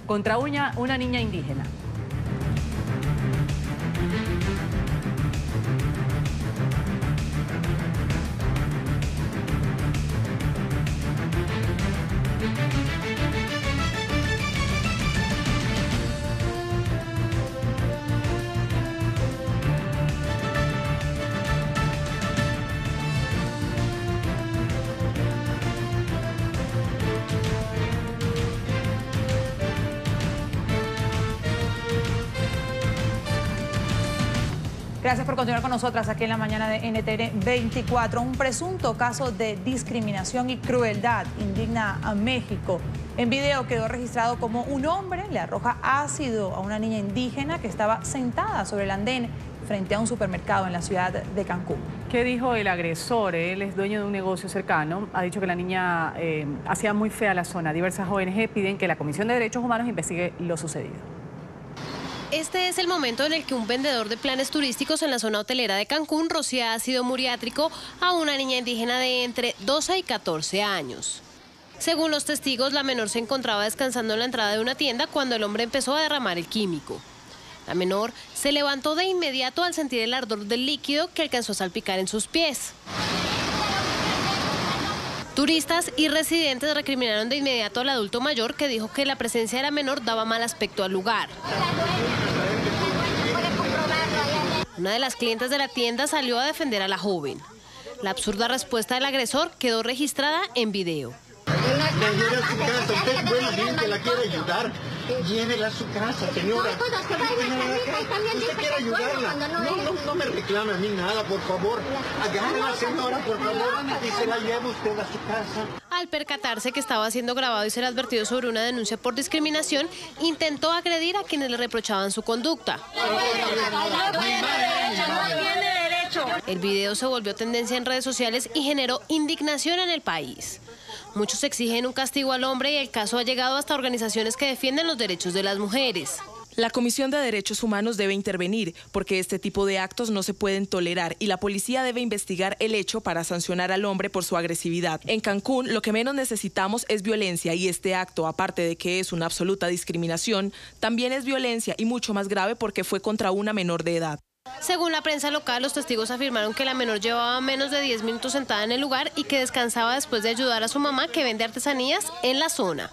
contra una niña indígena. Gracias por continuar con nosotras aquí en la mañana de NTN 24. Un presunto caso de discriminación y crueldad indigna a México. En video quedó registrado como un hombre le arroja ácido a una niña indígena que estaba sentada sobre el andén frente a un supermercado en la ciudad de Cancún. ¿Qué dijo el agresor? Él es dueño de un negocio cercano. Ha dicho que la niña hacía muy fea la zona. Diversas ONG piden que la Comisión de Derechos Humanos investigue lo sucedido. Este es el momento en el que un vendedor de planes turísticos en la zona hotelera de Cancún rocía ácido muriátrico a una niña indígena de entre 12 y 14 años. Según los testigos, la menor se encontraba descansando en la entrada de una tienda cuando el hombre empezó a derramar el químico. La menor se levantó de inmediato al sentir el ardor del líquido que alcanzó a salpicar en sus pies. Turistas y residentes recriminaron de inmediato al adulto mayor que dijo que la presencia de la menor daba mal aspecto al lugar. Una de las clientes de la tienda salió a defender a la joven. La absurda respuesta del agresor quedó registrada en video. Llévela a su casa, usted puede decir que la quiere ayudar. Llévela a su casa, señora. Usted quiere ayudarla. No me reclame a mí nada, por favor. Agarre a la señora, por favor, y se la lleva usted a su casa. Al percatarse que estaba siendo grabado y ser advertido sobre una denuncia por discriminación, intentó agredir a quienes le reprochaban su conducta. El video se volvió tendencia en redes sociales y generó indignación en el país. Muchos exigen un castigo al hombre y el caso ha llegado hasta organizaciones que defienden los derechos de las mujeres. La Comisión de Derechos Humanos debe intervenir porque este tipo de actos no se pueden tolerar y la policía debe investigar el hecho para sancionar al hombre por su agresividad. En Cancún, lo que menos necesitamos es violencia y este acto, aparte de que es una absoluta discriminación, también es violencia y mucho más grave porque fue contra una menor de edad. Según la prensa local, los testigos afirmaron que la menor llevaba menos de 10 minutos sentada en el lugar y que descansaba después de ayudar a su mamá que vende artesanías en la zona.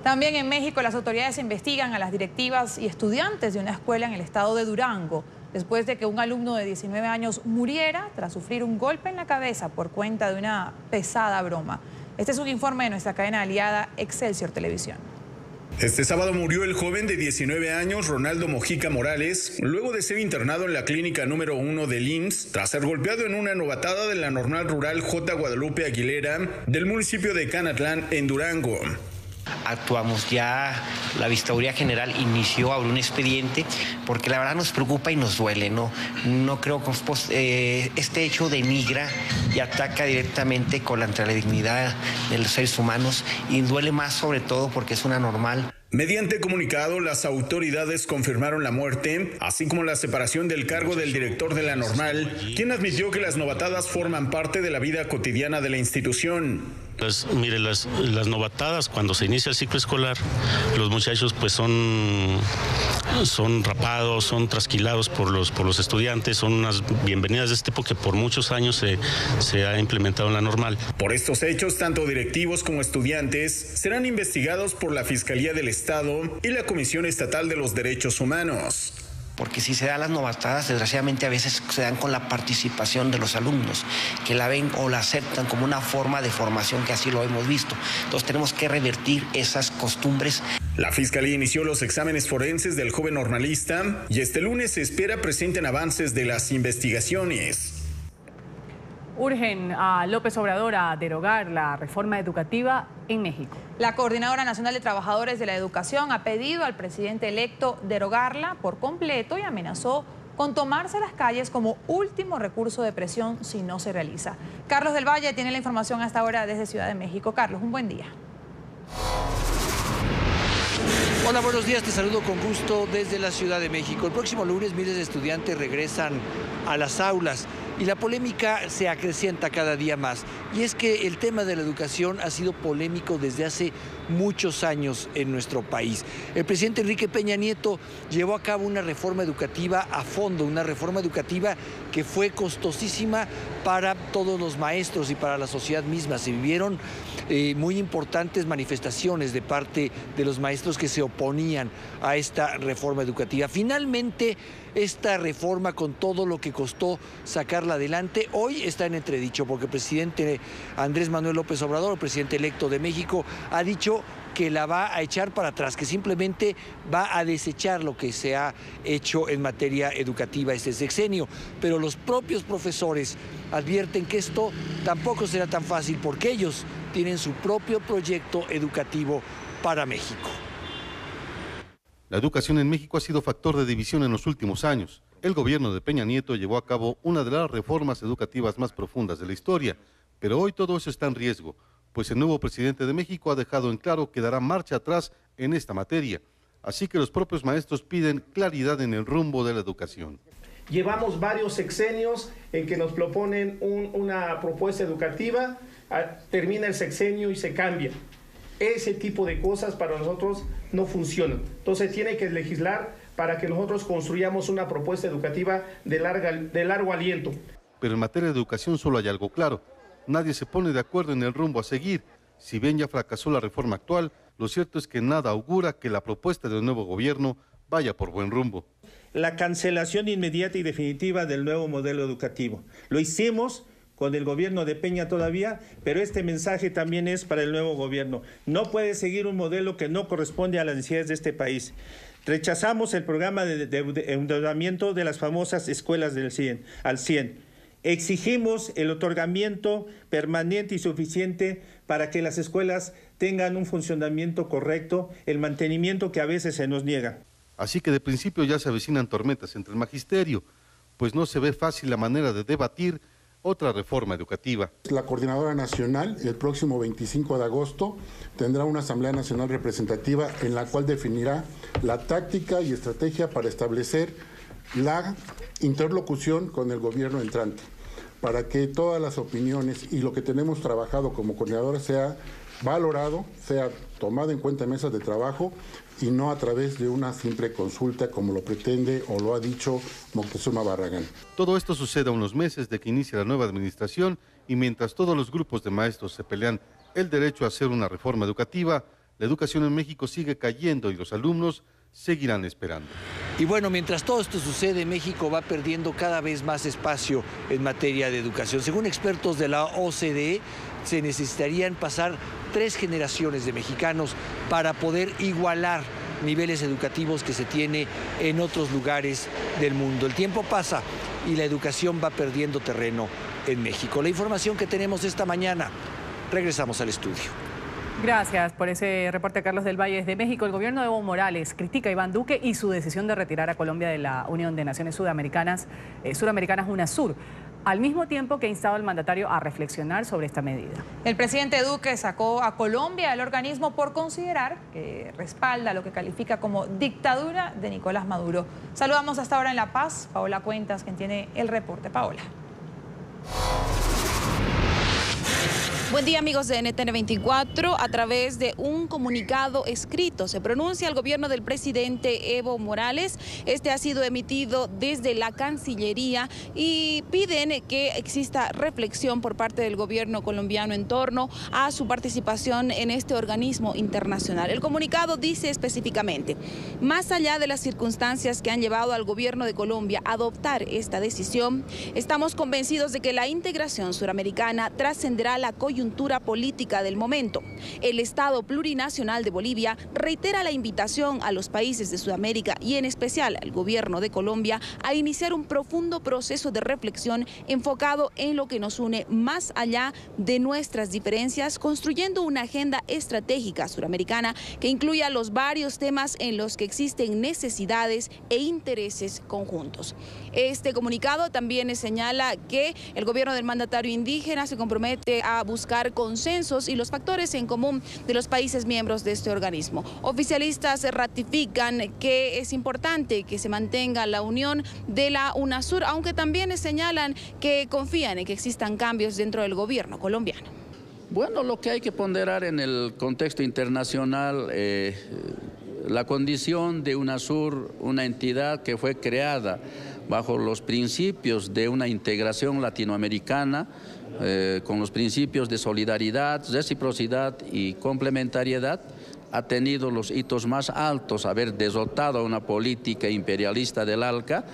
También en México las autoridades investigan a las directivas y estudiantes de una escuela en el estado de Durango después de que un alumno de 19 años muriera tras sufrir un golpe en la cabeza por cuenta de una pesada broma. Este es un informe de nuestra cadena aliada Excelsior Televisión. Este sábado murió el joven de 19 años, Ronaldo Mojica Morales, luego de ser internado en la clínica número 1 del IMSS, tras ser golpeado en una novatada de la normal rural J. Guadalupe Aguilera del municipio de Canatlán, en Durango. Actuamos ya, la Vistaduría General inició, abrió un expediente, porque la verdad nos preocupa y nos duele, no creo que este hecho denigra y ataca directamente contra la dignidad de los seres humanos y duele más sobre todo porque es una normal. Mediante comunicado, las autoridades confirmaron la muerte, así como la separación del cargo del director de la normal, quien admitió que las novatadas forman parte de la vida cotidiana de la institución. Mire, las novatadas, cuando se inicia el ciclo escolar, los muchachos pues son rapados, son trasquilados por los estudiantes, son unas bienvenidas de este tipo que por muchos años se ha implementado en la normal. Por estos hechos, tanto directivos como estudiantes serán investigados por la Fiscalía del Estado y la Comisión Estatal de los Derechos Humanos. porque si se dan las novatadas, desgraciadamente a veces se dan con la participación de los alumnos, que la ven o la aceptan como una forma de formación, que así lo hemos visto. Entonces tenemos que revertir esas costumbres. La Fiscalía inició los exámenes forenses del joven normalista y este lunes se espera presenten avances de las investigaciones. Urgen a López Obrador a derogar la reforma educativa en México. La Coordinadora Nacional de Trabajadores de la Educación ha pedido al presidente electo derogarla por completo y amenazó con tomarse las calles como último recurso de presión si no se realiza. Carlos del Valle tiene la información hasta ahora desde Ciudad de México. Carlos, un buen día. Hola, buenos días, te saludo con gusto desde la Ciudad de México. El próximo lunes miles de estudiantes regresan a las aulas y la polémica se acrecienta cada día más. Y es que el tema de la educación ha sido polémico desde hace muchos años en nuestro país. El presidente Enrique Peña Nieto llevó a cabo una reforma educativa a fondo, una reforma educativa que fue costosísima para todos los maestros y para la sociedad misma. Se vivieron muy importantes manifestaciones de parte de los maestros que se oponían a esta reforma educativa. Finalmente, esta reforma, con todo lo que costó sacarla adelante, hoy está en entredicho porque el presidente Andrés Manuel López Obrador, el presidente electo de México, ha dicho que la va a echar para atrás, que simplemente va a desechar lo que se ha hecho en materia educativa este sexenio. Pero los propios profesores advierten que esto tampoco será tan fácil porque ellos tienen su propio proyecto educativo para México. La educación en México ha sido factor de división en los últimos años. El gobierno de Peña Nieto llevó a cabo una de las reformas educativas más profundas de la historia, pero hoy todo eso está en riesgo, pues el nuevo presidente de México ha dejado en claro que dará marcha atrás en esta materia. Así que los propios maestros piden claridad en el rumbo de la educación. Llevamos varios sexenios en que nos proponen una propuesta educativa, termina el sexenio y se cambia. Ese tipo de cosas para nosotros no funcionan. Entonces tiene que legislar para que nosotros construyamos una propuesta educativa de largo aliento. Pero en materia de educación solo hay algo claro. Nadie se pone de acuerdo en el rumbo a seguir. Si bien ya fracasó la reforma actual, lo cierto es que nada augura que la propuesta del nuevo gobierno vaya por buen rumbo. La cancelación inmediata y definitiva del nuevo modelo educativo. Lo hicimos con el gobierno de Peña todavía, pero este mensaje también es para el nuevo gobierno. No puede seguir un modelo que no corresponde a las necesidades de este país. Rechazamos el programa de endeudamiento de las famosas escuelas del 100, al 100. Exigimos el otorgamiento permanente y suficiente para que las escuelas tengan un funcionamiento correcto, el mantenimiento que a veces se nos niega. Así que de principio ya se avecinan tormentas entre el magisterio, pues no se ve fácil la manera de debatir otra reforma educativa. La Coordinadora Nacional, el próximo 25 de agosto, tendrá una Asamblea Nacional Representativa en la cual definirá la táctica y estrategia para establecer la interlocución con el gobierno entrante, para que todas las opiniones y lo que tenemos trabajado como coordinadora sea valorado, sea tomado en cuenta en mesas de trabajo y no a través de una simple consulta como lo pretende o lo ha dicho Moctezuma Barragán. Todo esto sucede a unos meses de que inicie la nueva administración y mientras todos los grupos de maestros se pelean el derecho a hacer una reforma educativa, la educación en México sigue cayendo y los alumnos seguirán esperando. Y bueno, mientras todo esto sucede, México va perdiendo cada vez más espacio en materia de educación. Según expertos de la OCDE, se necesitarían pasar 3 generaciones de mexicanos para poder igualar niveles educativos que se tiene en otros lugares del mundo. El tiempo pasa y la educación va perdiendo terreno en México. La información que tenemos esta mañana. Regresamos al estudio. Gracias por ese reporte, Carlos del Valle. Desde México, el gobierno de Evo Morales critica a Iván Duque y su decisión de retirar a Colombia de la Unión de Naciones Suramericanas, UNASUR, al mismo tiempo que ha instado al mandatario a reflexionar sobre esta medida. El presidente Duque sacó a Colombia del organismo por considerar que respalda lo que califica como dictadura de Nicolás Maduro. Saludamos hasta ahora en La Paz, Paola Cuentas, quien tiene el reporte. Paola. Buen día, amigos de NTN 24. A través de un comunicado escrito se pronuncia el gobierno del presidente Evo Morales. Este ha sido emitido desde la Cancillería y piden que exista reflexión por parte del gobierno colombiano en torno a su participación en este organismo internacional. El comunicado dice específicamente: más allá de las circunstancias que han llevado al gobierno de Colombia a adoptar esta decisión, estamos convencidos de que la integración suramericana trascenderá la coyuntura política del momento. El Estado plurinacional de Bolivia reitera la invitación a los países de Sudamérica y en especial al gobierno de Colombia a iniciar un profundo proceso de reflexión enfocado en lo que nos une más allá de nuestras diferencias, construyendo una agenda estratégica suramericana que incluya los varios temas en los que existen necesidades e intereses conjuntos. Este comunicado también señala que el gobierno del mandatario indígena se compromete a buscar consensos y los factores en común de los países miembros de este organismo. Oficialistas ratifican que es importante que se mantenga la unión de la UNASUR, aunque también señalan que confían en que existan cambios dentro del gobierno colombiano. Bueno, lo que hay que ponderar en el contexto internacional, la condición de UNASUR, una entidad que fue creada bajo los principios de una integración latinoamericana, con los principios de solidaridad, reciprocidad y complementariedad, ha tenido los hitos más altos, haber derrotado a una política imperialista del ALCA.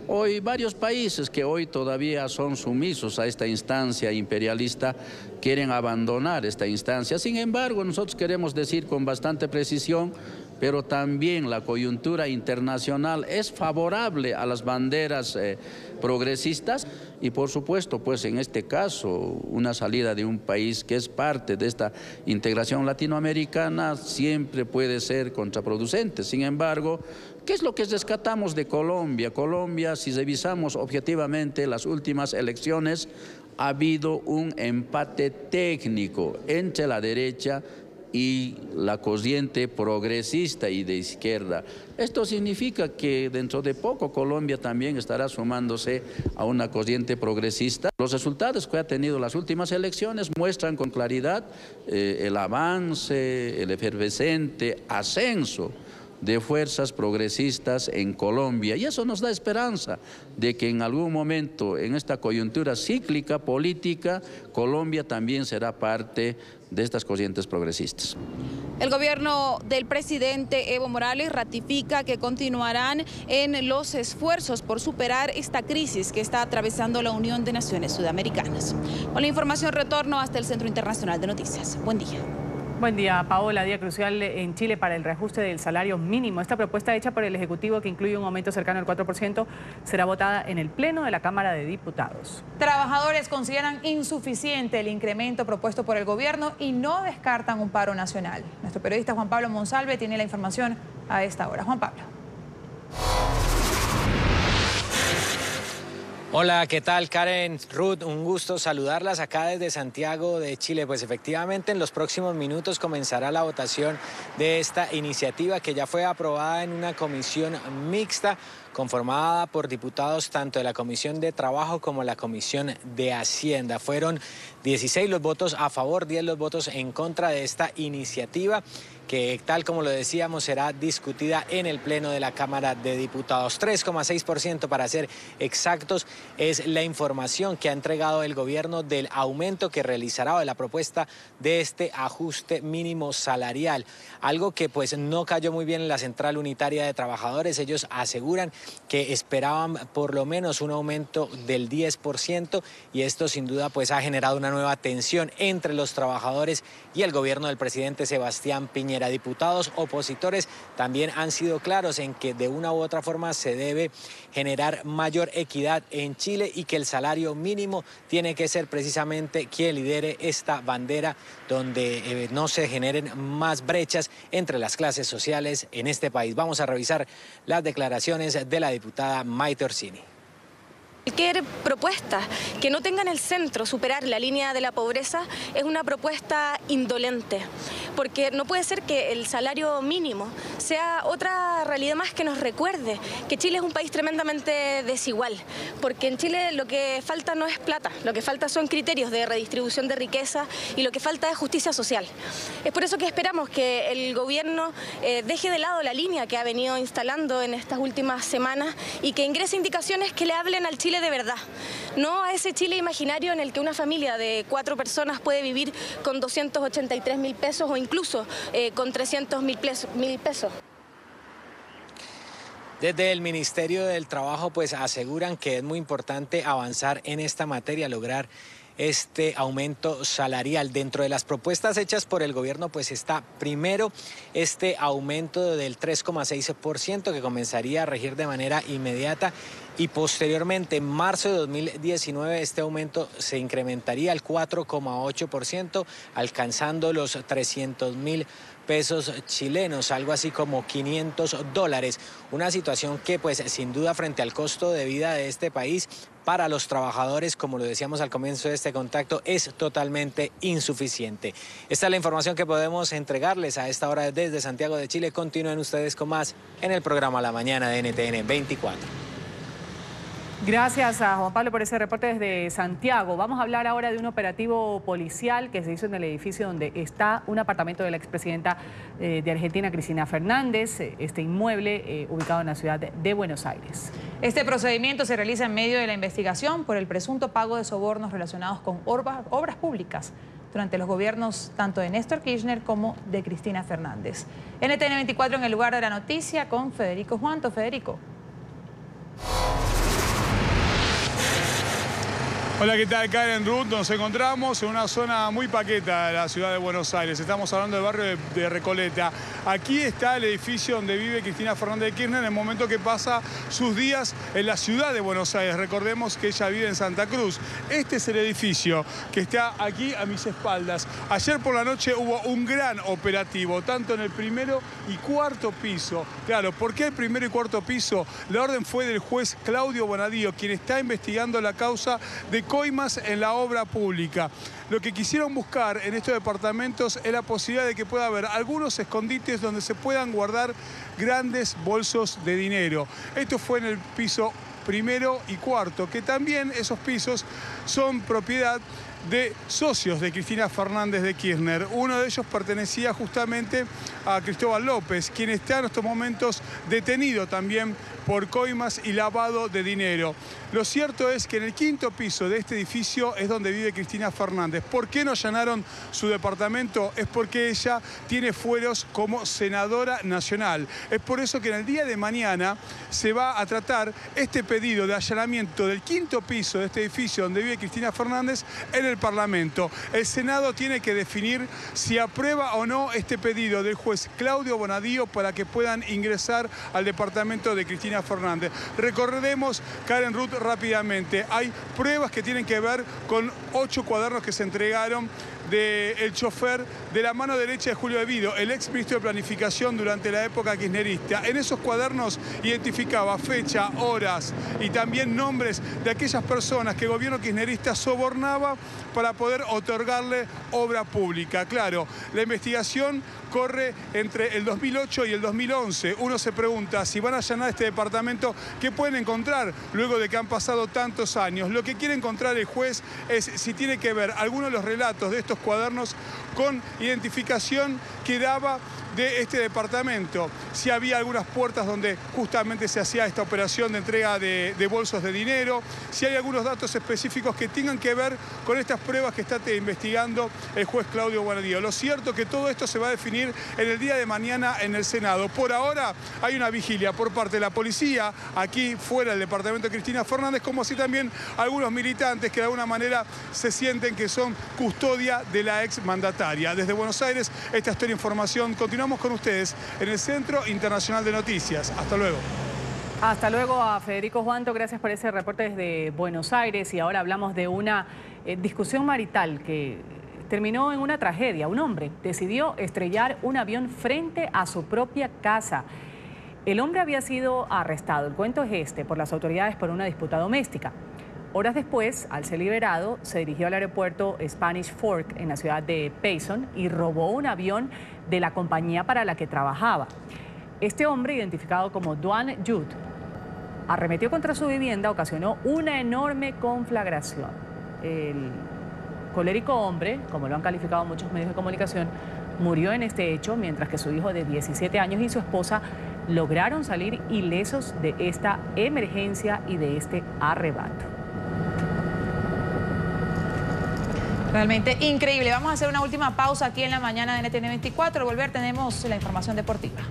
Hoy varios países que hoy todavía son sumisos a esta instancia imperialista quieren abandonar esta instancia. Sin embargo, nosotros queremos decir con bastante precisión, pero también la coyuntura internacional es favorable a las banderas progresistas y por supuesto, pues en este caso, una salida de un país que es parte de esta integración latinoamericana siempre puede ser contraproducente. Sin embargo, ¿qué es lo que rescatamos de Colombia? Colombia, si revisamos objetivamente las últimas elecciones, ha habido un empate técnico entre la derecha y la corriente progresista y de izquierda. Esto significa que dentro de poco Colombia también estará sumándose a una corriente progresista. Los resultados que ha tenido las últimas elecciones muestran con claridad el avance, el efervescente ascenso de fuerzas progresistas en Colombia, y eso nos da esperanza de que en algún momento en esta coyuntura cíclica política Colombia también será parte de estas corrientes progresistas. El gobierno del presidente Evo Morales ratifica que continuarán en los esfuerzos por superar esta crisis que está atravesando la Unión de Naciones Sudamericanas. Con la información retorno hasta el Centro Internacional de Noticias. Buen día. Buen día, Paola. Día crucial en Chile para el reajuste del salario mínimo. Esta propuesta hecha por el Ejecutivo, que incluye un aumento cercano al 4%, será votada en el Pleno de la Cámara de Diputados. Trabajadores consideran insuficiente el incremento propuesto por el gobierno y no descartan un paro nacional. Nuestro periodista Juan Pablo Monsalve tiene la información a esta hora. Juan Pablo. Hola, ¿qué tal, Karen, Ruth? Un gusto saludarlas acá desde Santiago de Chile. Pues efectivamente en los próximos minutos comenzará la votación de esta iniciativa que ya fue aprobada en una comisión mixta conformada por diputados tanto de la Comisión de Trabajo como la Comisión de Hacienda. Fueron 16 los votos a favor, 10 los votos en contra de esta iniciativa, que tal como lo decíamos será discutida en el Pleno de la Cámara de Diputados. 3,6% para ser exactos es la información que ha entregado el gobierno del aumento que realizará o de la propuesta de este ajuste mínimo salarial. Algo que pues no cayó muy bien en la Central Unitaria de Trabajadores. Ellos aseguran que esperaban por lo menos un aumento del 10% y esto sin duda pues ha generado una nueva tensión entre los trabajadores y el gobierno del presidente Sebastián Piñera. Diputados opositores también han sido claros en que de una u otra forma se debe generar mayor equidad en Chile y que el salario mínimo tiene que ser precisamente quien lidere esta bandera donde no se generen más brechas entre las clases sociales en este país. Vamos a revisar las declaraciones de la diputada Maite Orsini. Cualquier propuesta que no tenga en el centro superar la línea de la pobreza es una propuesta indolente, porque no puede ser que el salario mínimo sea otra realidad más que nos recuerde que Chile es un país tremendamente desigual, porque en Chile lo que falta no es plata, lo que falta son criterios de redistribución de riqueza y lo que falta es justicia social. Es por eso que esperamos que el gobierno deje de lado la línea que ha venido instalando en estas últimas semanas y que ingrese indicaciones que le hablen al Chile de verdad, no a ese Chile imaginario en el que una familia de 4 personas puede vivir con 283.000 pesos o incluso con 300.000 pesos. Desde el Ministerio del Trabajo pues aseguran que es muy importante avanzar en esta materia, lograr este aumento salarial. Dentro de las propuestas hechas por el gobierno pues está primero este aumento del 3,6% que comenzaría a regir de manera inmediata y posteriormente en marzo de 2019 este aumento se incrementaría al 4,8%, alcanzando los 300.000 pesos chilenos, algo así como $500. Una situación que pues sin duda frente al costo de vida de este país para los trabajadores, como lo decíamos al comienzo de este contacto, es totalmente insuficiente. Esta es la información que podemos entregarles a esta hora desde Santiago de Chile. Continúen ustedes con más en el programa La Mañana de NTN 24. Gracias a Juan Pablo por ese reporte desde Santiago. Vamos a hablar ahora de un operativo policial que se hizo en el edificio donde está un apartamento de la expresidenta de Argentina, Cristina Fernández, este inmueble ubicado en la ciudad de Buenos Aires. Este procedimiento se realiza en medio de la investigación por el presunto pago de sobornos relacionados con obras públicas durante los gobiernos tanto de Néstor Kirchner como de Cristina Fernández. NTN 24 en el lugar de la noticia con Federico Juanto. Federico. Hola, ¿qué tal? Karen, Ruth, nos encontramos en una zona muy paqueta de la ciudad de Buenos Aires. Estamos hablando del barrio de Recoleta. Aquí está el edificio donde vive Cristina Fernández de Kirchner en el momento que pasa sus días en la ciudad de Buenos Aires. Recordemos que ella vive en Santa Cruz. Este es el edificio que está aquí a mis espaldas. Ayer por la noche hubo un gran operativo, tanto en el primero y cuarto piso. Claro, ¿por qué el primero y cuarto piso? La orden fue del juez Claudio Bonadío, quien está investigando la causa de coimas en la obra pública. Lo que quisieron buscar en estos departamentos es la posibilidad de que pueda haber algunos escondites donde se puedan guardar grandes bolsos de dinero. Esto fue en el piso primero y cuarto, que también esos pisos son propiedad de socios de Cristina Fernández de Kirchner. Uno de ellos pertenecía justamente a Cristóbal López, quien está en estos momentos detenido también por coimas y lavado de dinero. Lo cierto es que en el quinto piso de este edificio es donde vive Cristina Fernández. ¿Por qué no allanaron su departamento? Es porque ella tiene fueros como senadora nacional. Es por eso que en el día de mañana se va a tratar este pedido de allanamiento del quinto piso de este edificio donde vive Cristina Fernández en el Parlamento. El Senado tiene que definir si aprueba o no este pedido del juez Claudio Bonadío para que puedan ingresar al departamento de Cristina Fernández. Recordemos, Karen, Ruth, rápidamente, hay pruebas que tienen que ver con 8 cuadernos que se entregaron del chofer de la mano derecha de Julio Evido, el ex ministro de Planificación durante la época kirchnerista. En esos cuadernos identificaba fecha, horas y también nombres de aquellas personas que el gobierno kirchnerista sobornaba para poder otorgarle obra pública. Claro, la investigación corre entre el 2008 y el 2011. Uno se pregunta si van a allanar este departamento, ¿qué pueden encontrar luego de que han pasado tantos años? Lo que quiere encontrar el juez es si tiene que ver algunos de los relatos de estos cuadernos con identificación que daba de este departamento, si había algunas puertas donde justamente se hacía esta operación de entrega de bolsos de dinero, si hay algunos datos específicos que tengan que ver con estas pruebas que está investigando el juez Claudio Bonadío. Lo cierto es que todo esto se va a definir en el día de mañana en el Senado. Por ahora hay una vigilia por parte de la policía aquí fuera del departamento de Cristina Fernández, como así también algunos militantes que de alguna manera se sienten que son custodia de la ex mandataria. Desde Buenos Aires, esta es toda la información. Continuamos con ustedes en el Centro Internacional de Noticias. Hasta luego. Hasta luego a Federico Juanto, gracias por ese reporte desde Buenos Aires. Y ahora hablamos de una discusión marital que terminó en una tragedia. Un hombre decidió estrellar un avión frente a su propia casa. El hombre había sido arrestado, el cuento es este, por las autoridades por una disputa doméstica. Horas después, al ser liberado, se dirigió al aeropuerto Spanish Fork en la ciudad de Payson y robó un avión de la compañía para la que trabajaba. Este hombre, identificado como Duan Yut, arremetió contra su vivienda, ocasionó una enorme conflagración. El colérico hombre, como lo han calificado muchos medios de comunicación, murió en este hecho, mientras que su hijo de 17 años y su esposa lograron salir ilesos de esta emergencia y de este arrebato. Realmente increíble. Vamos a hacer una última pausa aquí en la mañana de NTN 24. Al volver tenemos la información deportiva.